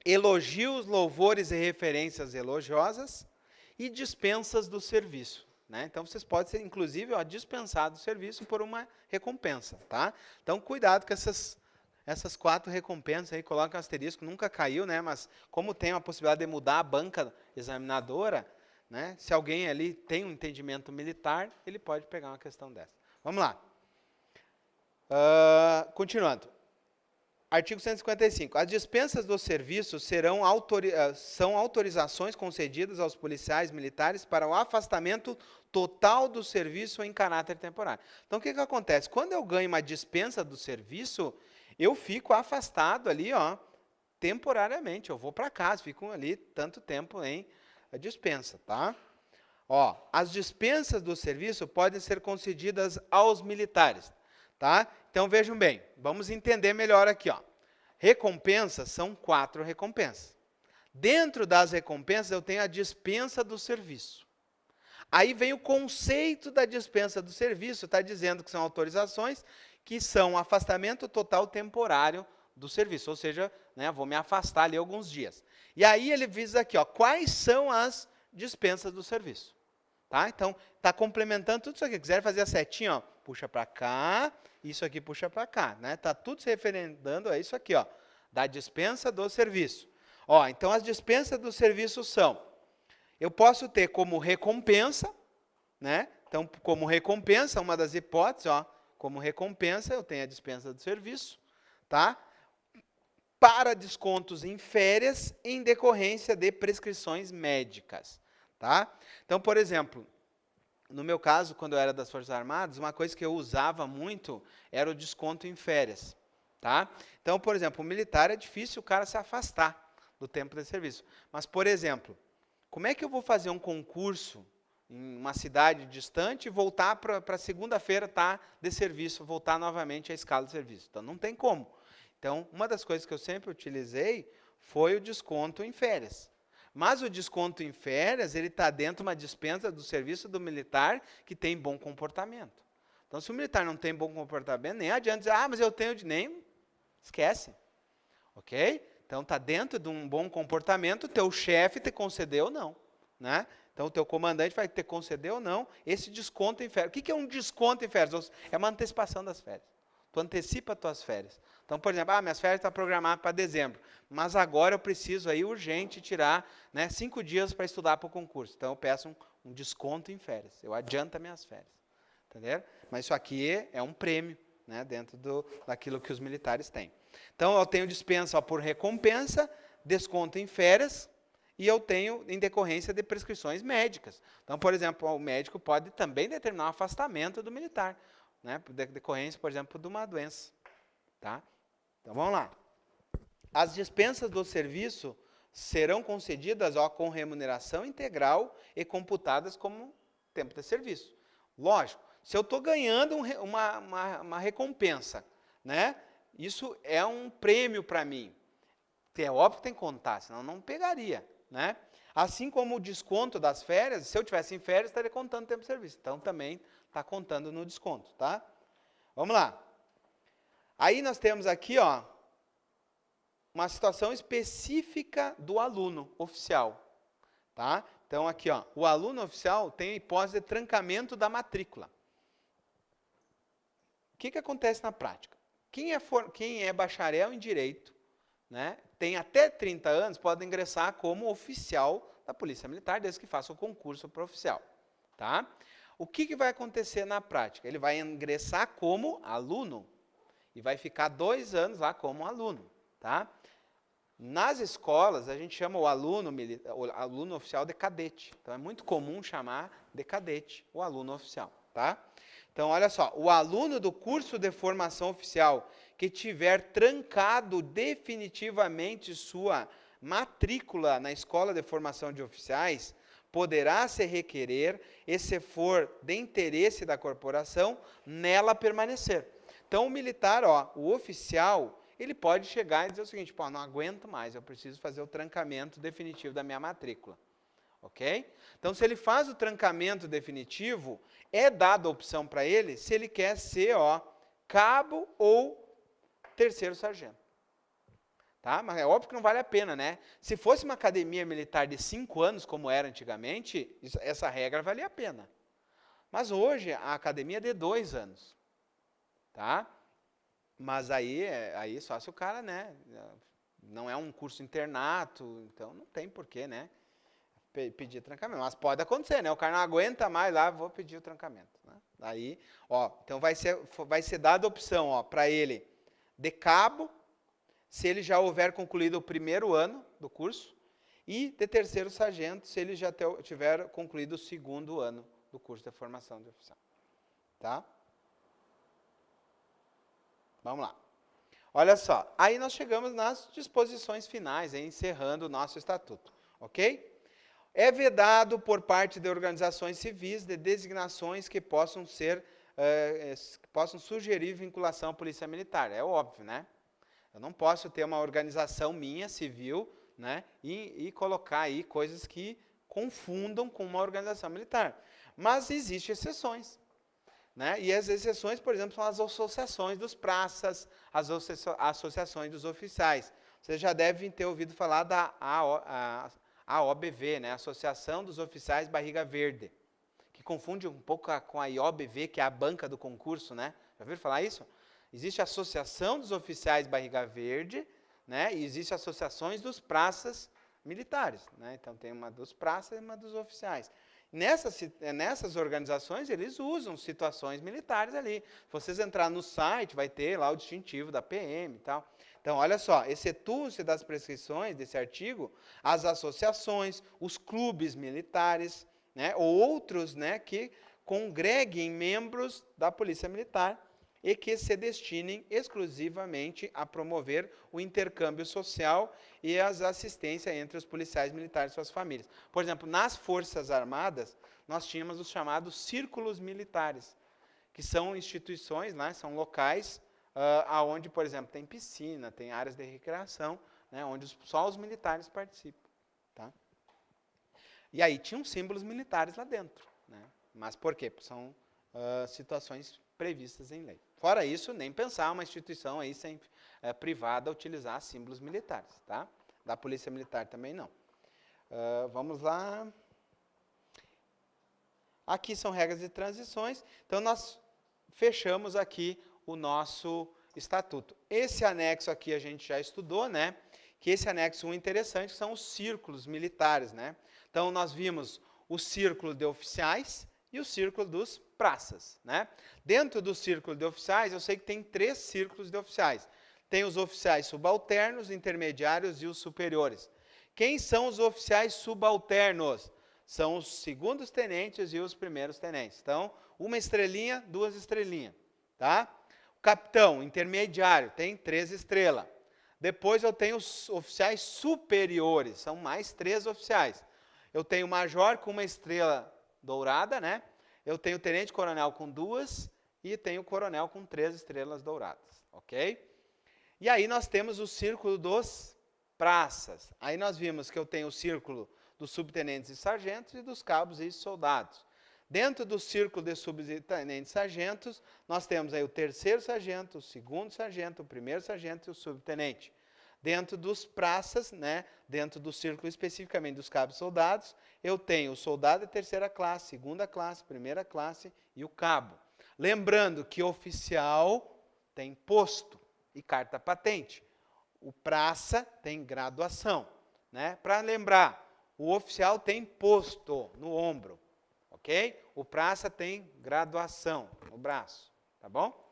Elogios, louvores e referências elogiosas e dispensas do serviço. Né? Então, vocês podem ser, inclusive, dispensados do serviço por uma recompensa. Tá? Então, cuidado com essas 4 recompensas aí, coloca um asterisco, nunca caiu, né? Mas como tem a possibilidade de mudar a banca examinadora, né? Se alguém ali tem um entendimento militar, ele pode pegar uma questão dessa. Vamos lá. Continuando. Artigo 155. As dispensas do serviço são autorizações concedidas aos policiais militares para o afastamento total do serviço em caráter temporário. Então, o que acontece? Quando eu ganho uma dispensa do serviço, eu fico afastado ali, ó, temporariamente. Eu vou para casa, fico ali tanto tempo em dispensa, tá? Ó, as dispensas do serviço podem ser concedidas aos militares, tá? Então, vejam bem, vamos entender melhor aqui, ó. Recompensas são 4 recompensas. Dentro das recompensas, eu tenho a dispensa do serviço. Aí vem o conceito da dispensa do serviço, está dizendo que são autorizações que são afastamento total temporário do serviço, ou seja, né, vou me afastar ali alguns dias. E aí ele diz aqui, ó, quais são as dispensas do serviço. Tá? Então, está complementando tudo isso aqui. Quiser fazer a setinha, ó, puxa para cá, isso aqui puxa para cá, né? Tá tudo se referendando a isso aqui, ó, da dispensa do serviço. Ó, então as dispensas do serviço são: eu posso ter como recompensa, né? Então, como recompensa, uma das hipóteses, ó, como recompensa, eu tenho a dispensa do serviço, tá? Para descontos em férias em decorrência de prescrições médicas, tá? Então, por exemplo, no meu caso, quando eu era das Forças Armadas, uma coisa que eu usava muito era o desconto em férias, tá? Então, por exemplo, o militar é difícil o cara se afastar do tempo de serviço. Mas, por exemplo, como é que eu vou fazer um concurso em uma cidade distante e voltar para segunda-feira estar de serviço, voltar novamente à escala de serviço? Então, não tem como. Então, uma das coisas que eu sempre utilizei foi o desconto em férias. Mas o desconto em férias, ele está dentro de uma dispensa do serviço do militar que tem bom comportamento. Então, se o militar não tem bom comportamento, nem adianta dizer, mas eu tenho de nem, esquece. Ok? Então, está dentro de um bom comportamento, o teu chefe te concedeu ou não. Né? Então, o teu comandante vai te conceder ou não esse desconto em férias. O que é um desconto em férias? É uma antecipação das férias. Tu antecipa as tuas férias. Então, por exemplo, minhas férias estão programadas para dezembro, mas agora eu preciso aí urgente tirar, né, 5 dias para estudar para o concurso. Então, eu peço um desconto em férias. Eu adianto as minhas férias. Entendeu? Mas isso aqui é um prêmio, né, dentro daquilo que os militares têm. Então, eu tenho dispensa por recompensa, desconto em férias, e eu tenho em decorrência de prescrições médicas. Então, por exemplo, o médico pode também determinar o afastamento do militar, né, por decorrência, por exemplo, de uma doença. Tá? Então, vamos lá. As dispensas do serviço serão concedidas com remuneração integral e computadas como tempo de serviço. Lógico, se eu estou ganhando uma recompensa, né, isso é um prêmio para mim. É óbvio que tem que contar, senão não pegaria. Né? Assim como o desconto das férias, se eu tivesse em férias, estaria contando tempo de serviço. Então, também está contando no desconto. Tá? Vamos lá. Aí nós temos aqui, ó, uma situação específica do aluno oficial. Tá? Então, aqui, ó, o aluno oficial tem a hipótese de trancamento da matrícula. O que acontece na prática? Quem é bacharel em Direito, né, tem até 30 anos, pode ingressar como oficial da Polícia Militar, desde que faça o concurso para oficial. Tá? O que vai acontecer na prática? Ele vai ingressar como aluno e vai ficar 2 anos lá como aluno. Tá? Nas escolas, a gente chama o aluno oficial de cadete. Então, é muito comum chamar de cadete o aluno oficial. Tá? Então, olha só, o aluno do curso de formação oficial que tiver trancado definitivamente sua matrícula na Escola de Formação de Oficiais, poderá se requerer, e se for de interesse da corporação, nela permanecer. Então, o militar, ó, o oficial, ele pode chegar e dizer o seguinte, não aguento mais, eu preciso fazer o trancamento definitivo da minha matrícula. Ok? Então, se ele faz o trancamento definitivo, é dada a opção para ele se ele quer ser, ó, cabo ou terceiro sargento. Tá? Mas é óbvio que não vale a pena, né? Se fosse uma academia militar de 5 anos, como era antigamente, essa regra valia a pena. Mas hoje, a academia é de 2 anos. Tá? Mas aí só se o cara, né, não é um curso internato, então não tem porquê, né, pedir trancamento. Mas pode acontecer, né? O cara não aguenta mais lá, vou pedir o trancamento. Né? Aí, ó, então vai ser dada a opção para ele de cabo, se ele já houver concluído o 1º ano do curso, e de terceiro sargento, se ele já tiver concluído o 2º ano do curso de formação de oficial. Tá? Vamos lá. Olha só, aí nós chegamos nas disposições finais, encerrando o nosso estatuto. Ok? É vedado por parte de organizações civis de designações que possam sugerir vinculação à polícia militar. É óbvio, né? Eu não posso ter uma organização minha, civil, né, e colocar aí coisas que confundam com uma organização militar. Mas existem exceções. Né? E as exceções, por exemplo, são as associações dos praças, as associações dos oficiais. Vocês já devem ter ouvido falar da AOBV, né? Associação dos Oficiais Barriga Verde, que confunde um pouco com a IOBV, que é a banca do concurso, né? Já ouviram falar isso? Existe a Associação dos Oficiais Barriga Verde, né? E existe associações dos praças militares, né? Então tem uma dos praças e uma dos oficiais. Nessas organizações, eles usam situações militares ali. Se vocês entrarem no site, vai ter lá o distintivo da PM e tal. Então, olha só, excetua-se das prescrições desse artigo as associações, os clubes militares, né, ou outros, né, que congreguem membros da Polícia Militar e que se destinem exclusivamente a promover o intercâmbio social e as assistências entre os policiais militares e suas famílias. Por exemplo, nas Forças Armadas, nós tínhamos os chamados círculos militares, que são instituições, né, são locais onde, por exemplo, tem piscina, tem áreas de recreação, né, onde só os militares participam. Tá? E aí tinham símbolos militares lá dentro. Né? Mas por quê? São situações previstas em lei. Fora isso, nem pensar uma instituição aí sempre privada utilizar símbolos militares, tá? Da Polícia Militar também não. Vamos lá. Aqui são regras de transições. Então, nós fechamos aqui o nosso estatuto. Esse anexo aqui a gente já estudou, né? Que esse anexo 1 interessante são os círculos militares, né? Então, nós vimos o círculo de oficiais e o círculo dos praças, né? Dentro do círculo de oficiais, eu sei que tem 3 círculos de oficiais. Tem os oficiais subalternos, intermediários e os superiores. Quem são os oficiais subalternos? São os segundos tenentes e os primeiros tenentes. Então, 1 estrelinha, 2 estrelinhas, tá? O capitão intermediário tem 3 estrelas. Depois eu tenho os oficiais superiores, são mais 3 oficiais. Eu tenho o major com 1 estrela dourada, né? Eu tenho o tenente-coronel com 2 e tenho o coronel com 3 estrelas douradas, ok? E aí nós temos o círculo dos praças. Aí nós vimos que eu tenho o círculo dos subtenentes e sargentos e dos cabos e soldados. Dentro do círculo de subtenentes e sargentos, nós temos aí o 3º sargento, o 2º sargento, o 1º sargento e o subtenente. Dentro dos praças, né, dentro do círculo especificamente dos cabos e soldados, eu tenho o soldado de 3ª classe, 2ª classe, 1ª classe e o cabo. Lembrando que oficial tem posto e carta patente. O praça tem graduação. Né? Para lembrar, o oficial tem posto no ombro. Ok? O praça tem graduação no braço. Tá bom?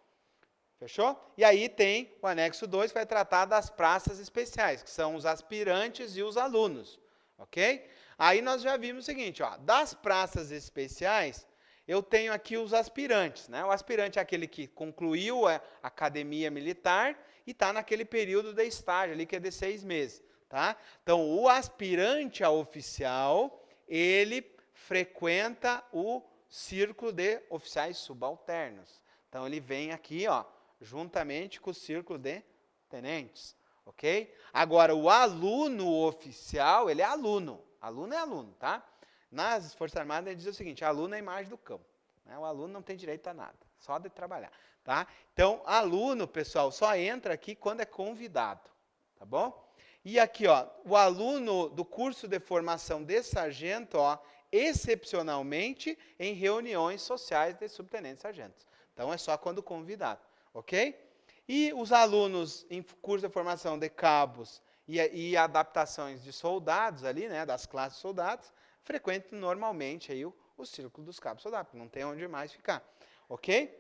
Fechou? E aí tem o anexo 2, que vai tratar das praças especiais, que são os aspirantes e os alunos. Ok? Aí nós já vimos o seguinte, ó, das praças especiais, eu tenho aqui os aspirantes. Né? O aspirante é aquele que concluiu a academia militar e está naquele período de estágio ali, que é de 6 meses. Tá? Então, o aspirante a oficial, ele frequenta o círculo de oficiais subalternos. Então, ele vem aqui, ó, juntamente com o círculo de tenentes, ok? Agora, o aluno oficial, ele é aluno. Aluno é aluno, tá? Nas Forças Armadas, ele diz o seguinte, aluno é a imagem do cão. Né? O aluno não tem direito a nada, só de trabalhar, tá? Então, aluno, pessoal, só entra aqui quando é convidado, tá bom? E aqui, ó, o aluno do curso de formação de sargento, ó, excepcionalmente em reuniões sociais de subtenentes e sargentos. Então, é só quando convidado. Ok? E os alunos em curso de formação de cabos e adaptações de soldados ali, né, das classes de soldados, frequentam normalmente aí o círculo dos cabos soldados, não tem onde mais ficar. Ok?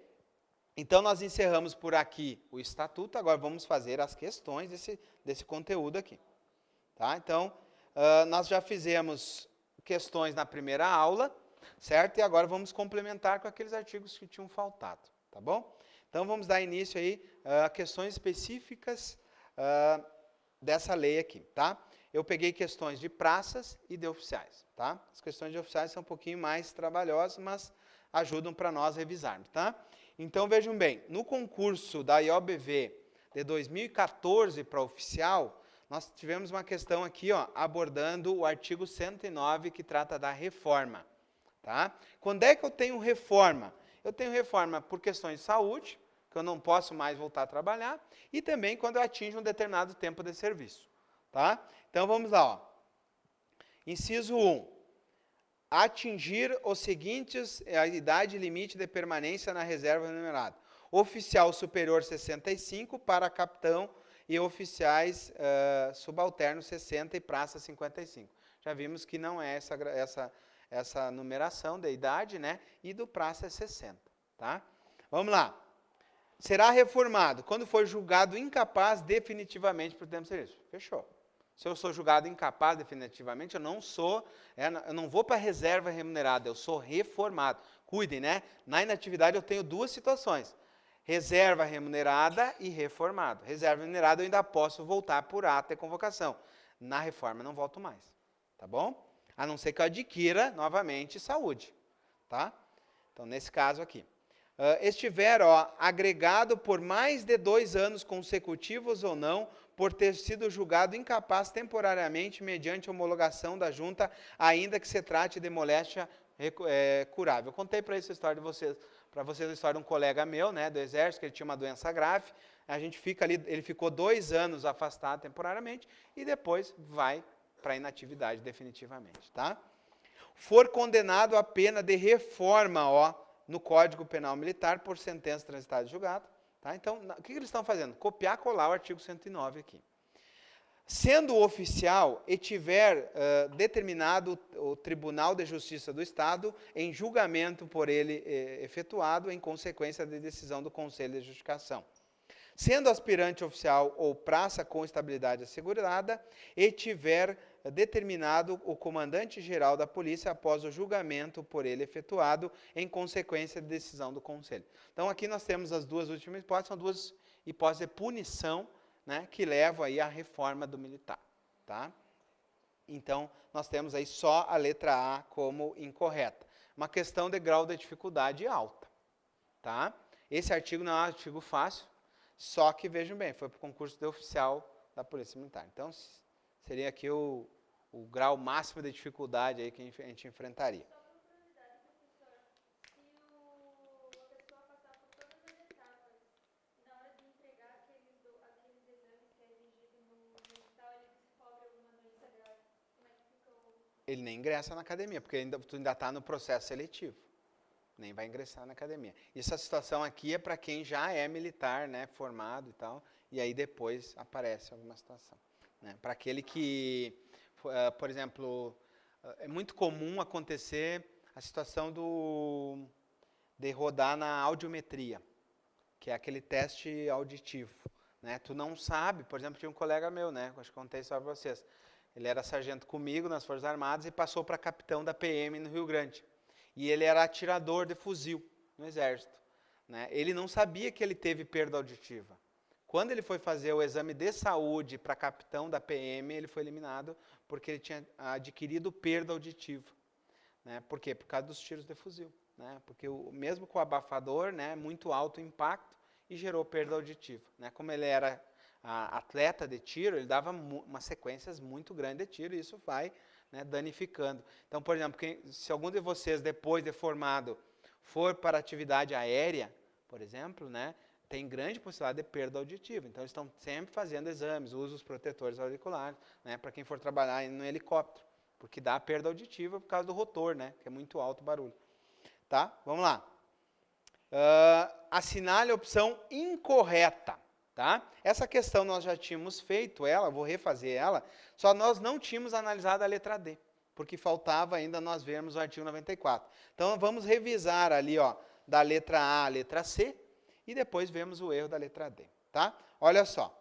Então, nós encerramos por aqui o estatuto, agora vamos fazer as questões desse conteúdo aqui. Tá? Então, nós já fizemos questões na primeira aula, certo? E agora vamos complementar com aqueles artigos que tinham faltado, tá bom? Então, vamos dar início aí a questões específicas dessa lei aqui, tá? Eu peguei questões de praças e de oficiais, tá? As questões de oficiais são um pouquinho mais trabalhosas, mas ajudam para nós revisarmos, tá? Então, vejam bem, no concurso da IOBV de 2014 para oficial, nós tivemos uma questão aqui, ó, abordando o artigo 109, que trata da reforma, tá? Quando é que eu tenho reforma? Eu tenho reforma por questões de saúde, que eu não posso mais voltar a trabalhar, e também quando eu atinjo um determinado tempo de serviço. Tá? Então, vamos lá. Ó. Inciso 1. atingir os seguintes, a idade limite de permanência na reserva remunerada. Oficial superior 65 para capitão e oficiais subalternos 60 e praça 55. Já vimos que não é essa numeração da idade, né? E do praça é 60, tá? Vamos lá. Será reformado quando for julgado incapaz definitivamente por tempo de serviço. Fechou. Se eu sou julgado incapaz definitivamente, eu não vou para a reserva remunerada, eu sou reformado. Cuidem, né? Na inatividade eu tenho duas situações. Reserva remunerada e reformado. Reserva remunerada eu ainda posso voltar por ato de convocação. Na reforma eu não volto mais. Tá bom? A não ser que eu adquira novamente saúde. Tá? Então, nesse caso aqui. Estiver agregado por mais de 2 anos consecutivos ou não, por ter sido julgado incapaz temporariamente mediante homologação da junta, ainda que se trate de moléstia curável. Eu contei para vocês a história de um colega meu, né, do exército, que ele tinha uma doença grave. A gente fica ali, ele ficou 2 anos afastado temporariamente e depois vai para a inatividade definitivamente, tá? For condenado à pena de reforma, no Código Penal Militar por sentença transitada e julgada. Tá? Então, o que eles estão fazendo? Copiar e colar o artigo 109 aqui. Sendo oficial e tiver determinado o Tribunal de Justiça do Estado em julgamento por ele efetuado em consequência da decisão do Conselho de Justificação. Sendo aspirante oficial ou praça com estabilidade assegurada e tiver determinado o comandante-geral da polícia após o julgamento por ele efetuado em consequência da decisão do Conselho. Então, aqui nós temos as duas últimas hipóteses, são duas hipóteses de punição, né, que levam aí à reforma do militar. Tá? Então, nós temos aí só a letra A como incorreta. Uma questão de grau de dificuldade alta. Tá? Esse artigo não é um artigo fácil, só que, vejam bem, foi para o concurso de oficial da Polícia Militar. Então, seria aqui o grau máximo de dificuldade aí que a gente enfrentaria. Só por curiosidade, professor, se a pessoa passar por todas as etapas, na hora de entregar aqueles exames que é exigido no edital, ele descobre alguma doença grave, como é que fica Ele nem ingressa na academia, porque tu ainda está no processo seletivo. Nem vai ingressar na academia. Essa situação aqui é para quem já é militar, né, formado e tal, e aí depois aparece alguma situação. Né? Para aquele que, por exemplo, é muito comum acontecer a situação de rodar na audiometria, que é aquele teste auditivo. Né? Tu não sabe, por exemplo, tinha um colega meu, né, acho que contei isso para vocês, ele era sargento comigo nas Forças Armadas e passou para capitão da PM no Rio Grande. E ele era atirador de fuzil no Exército. Né? Ele não sabia que ele teve perda auditiva. Quando ele foi fazer o exame de saúde para capitão da PM, ele foi eliminado porque ele tinha adquirido perda auditiva. Né? Por quê? Por causa dos tiros de fuzil. Né? Porque mesmo com o abafador, né, muito alto impacto, e gerou perda auditiva. Né? Como ele era atleta de tiro, ele dava umas sequências muito grandes de tiro, e isso vai, né, danificando. Então, por exemplo, se algum de vocês, depois de formado, for para atividade aérea, por exemplo, né, tem grande possibilidade de perda auditiva. Então, eles estão sempre fazendo exames, usam os protetores auriculares, né, para quem for trabalhar no helicóptero, porque dá perda auditiva por causa do rotor, né, que é muito alto o barulho. Tá? Vamos lá. Assinale a opção incorreta. Tá? Essa questão nós já tínhamos feito ela, vou refazer ela, só nós não tínhamos analisado a letra D, porque faltava ainda nós vermos o artigo 94. Então, vamos revisar ali, da letra A à letra C, e depois vemos o erro da letra D. Tá? Olha só.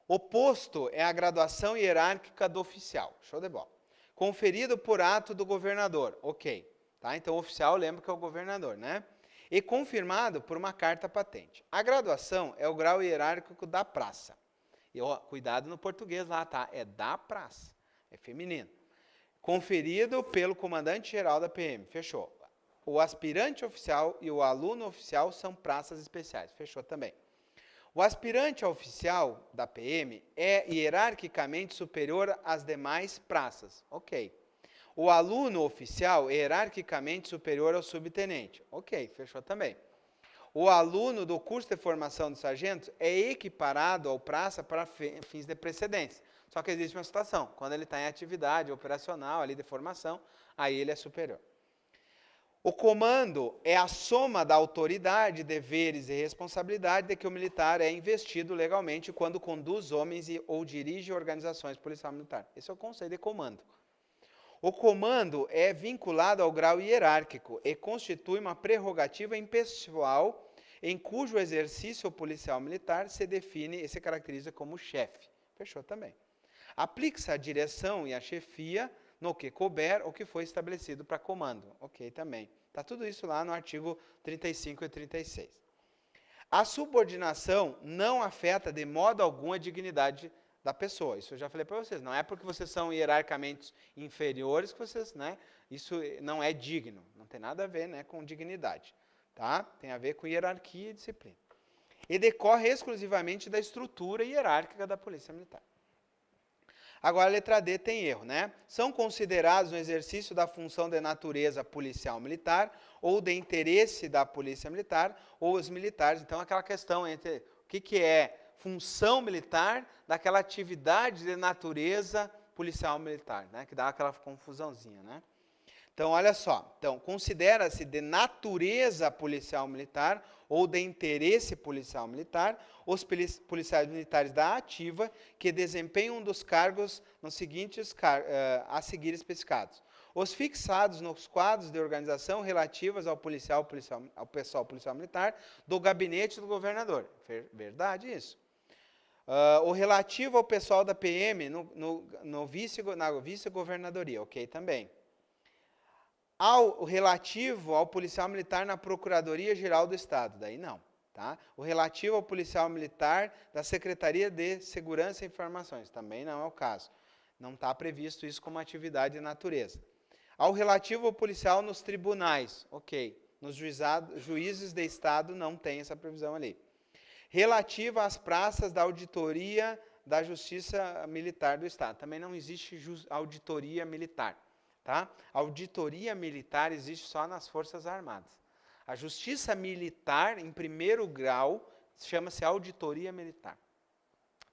O posto é a graduação hierárquica do oficial. Show de bola. Conferido por ato do governador. Ok. Tá? Então, o oficial, lembra que é o governador, né? E confirmado por uma carta patente. A graduação é o grau hierárquico da praça. E, cuidado no português lá, tá? É da praça. É feminino. Conferido pelo comandante-geral da PM. Fechou. O aspirante oficial e o aluno oficial são praças especiais. Fechou também. O aspirante oficial da PM é hierarquicamente superior às demais praças. Ok. O aluno oficial é hierarquicamente superior ao subtenente. Ok, fechou também. O aluno do curso de formação de sargentos é equiparado ao praça para fins de precedência. Só que existe uma situação, quando ele está em atividade operacional, ali de formação, aí ele é superior. O comando é a soma da autoridade, deveres e responsabilidade de que o militar é investido legalmente quando conduz homens ou dirige organizações policial militar. Esse é o conceito de comando. O comando é vinculado ao grau hierárquico e constitui uma prerrogativa impessoal em cujo exercício o policial militar se define e se caracteriza como chefe. Fechou também. Aplica-se a direção e a chefia no que couber ou que foi estabelecido para comando. Ok, também. Está tudo isso lá no artigo 35 e 36. A subordinação não afeta de modo algum a dignidade da pessoa. Isso eu já falei para vocês. Não é porque vocês são hierarquicamente inferiores que vocês, né, isso não é digno. Não tem nada a ver, né, com dignidade. Tá? Tem a ver com hierarquia e disciplina. E decorre exclusivamente da estrutura hierárquica da Polícia Militar. Agora, a letra D tem erro, né? São considerados no exercício da função de natureza policial militar ou de interesse da polícia militar ou os militares. Então, aquela questão entre o que é função militar daquela atividade de natureza policial militar, né? Que dá aquela confusãozinha, né? Então, olha só. Então, considera-se de natureza policial militar ou de interesse policial militar os policiais militares da ativa que desempenham um dos cargos nos seguintes a seguir especificados. Os fixados nos quadros de organização relativas ao pessoal policial militar do gabinete do governador. Verdade isso. O relativo ao pessoal da PM na vice-governadoria. Ok, também. O relativo ao policial militar na Procuradoria-Geral do Estado, daí não. Tá? O relativo ao policial militar da Secretaria de Segurança e Informações, também não é o caso. Não está previsto isso como atividade de natureza. Ao relativo ao policial nos tribunais, ok. Nos juízes de Estado não tem essa previsão ali. Relativa às praças da Auditoria da Justiça Militar do Estado, também não existe auditoria militar. Tá? A auditoria militar existe só nas Forças Armadas. A justiça militar, em primeiro grau, chama-se auditoria militar.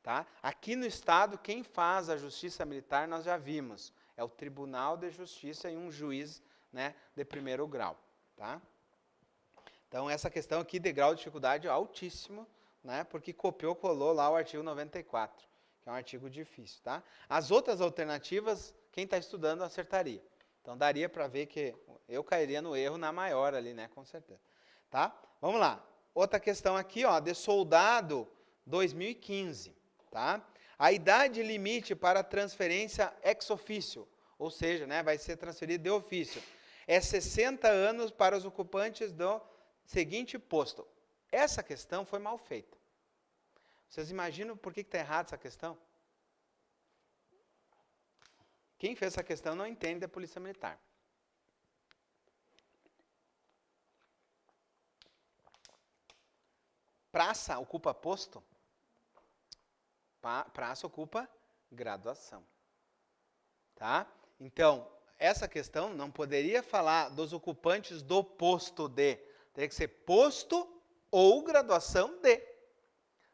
Tá? Aqui no Estado, quem faz a justiça militar, nós já vimos. É o Tribunal de Justiça e um juiz, né, de primeiro grau. Tá? Então, essa questão aqui de grau de dificuldade é altíssimo, né, porque colou lá o artigo 94, que é um artigo difícil. Tá? As outras alternativas, quem está estudando acertaria. Então, daria para ver que eu cairia no erro na maior ali, né? Com certeza. Tá? Vamos lá. Outra questão aqui, ó, de soldado 2015. Tá? A idade limite para transferência ex officio, ou seja, né, vai ser transferido de ofício, é 60 anos para os ocupantes do seguinte posto. Essa questão foi mal feita. Vocês imaginam por que está errada essa questão? Quem fez essa questão não entende a Polícia Militar. Praça ocupa posto? Praça ocupa graduação. Tá? Então, essa questão não poderia falar dos ocupantes do posto de. Teria que ser posto ou graduação de.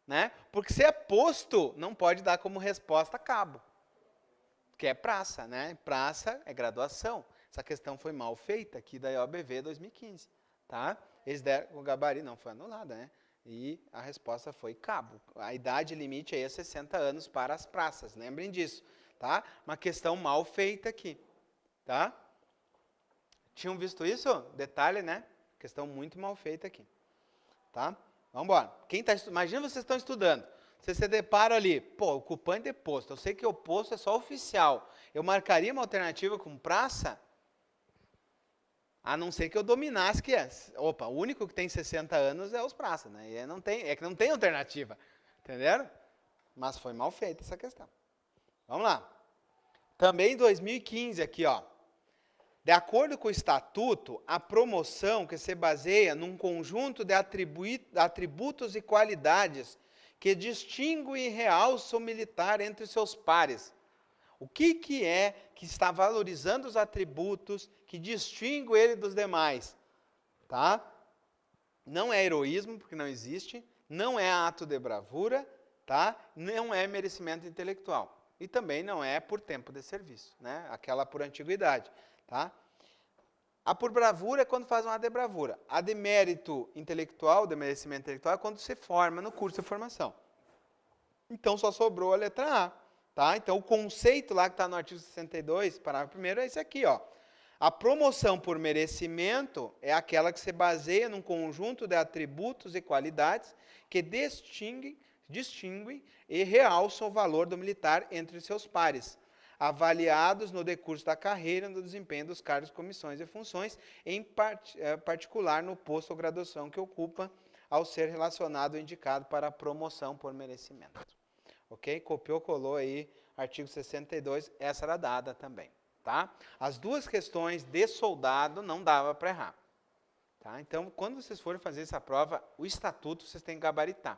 Né? Porque se é posto, não pode dar como resposta cabo. Que é praça, né? Praça é graduação. Essa questão foi mal feita aqui da IOBV 2015, tá? Eles deram o gabarito, não foi anulada, né? E a resposta foi cabo. A idade limite aí é 60 anos para as praças, lembrem disso, tá? Uma questão mal feita aqui, tá? Tinham visto isso? Detalhe, né? Questão muito mal feita aqui, tá? Vamos embora. Imagina vocês estão estudando. Você se depara ali, pô, ocupante de posto. Eu sei que o posto é só oficial. Eu marcaria uma alternativa com praça, a não ser que eu dominasse que é. Opa, o único que tem 60 anos é os praças, né? E é que não tem alternativa. Entenderam? Mas foi mal feita essa questão. Vamos lá. Também em 2015 aqui, ó. De acordo com o estatuto, a promoção que se baseia num conjunto de atributos e qualidades que distingue e realça o militar entre seus pares. O que é que está valorizando os atributos que distingue ele dos demais? Tá? Não é heroísmo, porque não existe, não é ato de bravura, tá? Não é merecimento intelectual. e também não é por tempo de serviço, né? Aquela por antiguidade, tá? A por bravura é quando faz uma de bravura. A de mérito intelectual, de merecimento intelectual, é quando se forma no curso de formação. Então, só sobrou a letra A, tá? Então, o conceito lá que está no artigo 62, parágrafo 1º, é esse aqui, ó. A promoção por merecimento é aquela que se baseia num conjunto de atributos e qualidades que distinguem e realçam o valor do militar entre seus pares, avaliados no decurso da carreira, no desempenho dos cargos, comissões e funções, em particular no posto ou graduação que ocupa, ao ser relacionado ou indicado para a promoção por merecimento. Ok? Copiou, colou aí, artigo 62, essa era dada também. Tá? As duas questões de soldado não dava para errar. Tá? Então, quando vocês forem fazer essa prova, o estatuto vocês têm que gabaritar,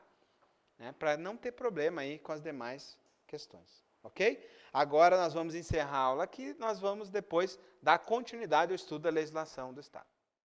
né? Para não ter problema aí com as demais questões. Ok? Agora nós vamos encerrar a aula aqui, nós vamos depois dar continuidade ao estudo da legislação do Estado.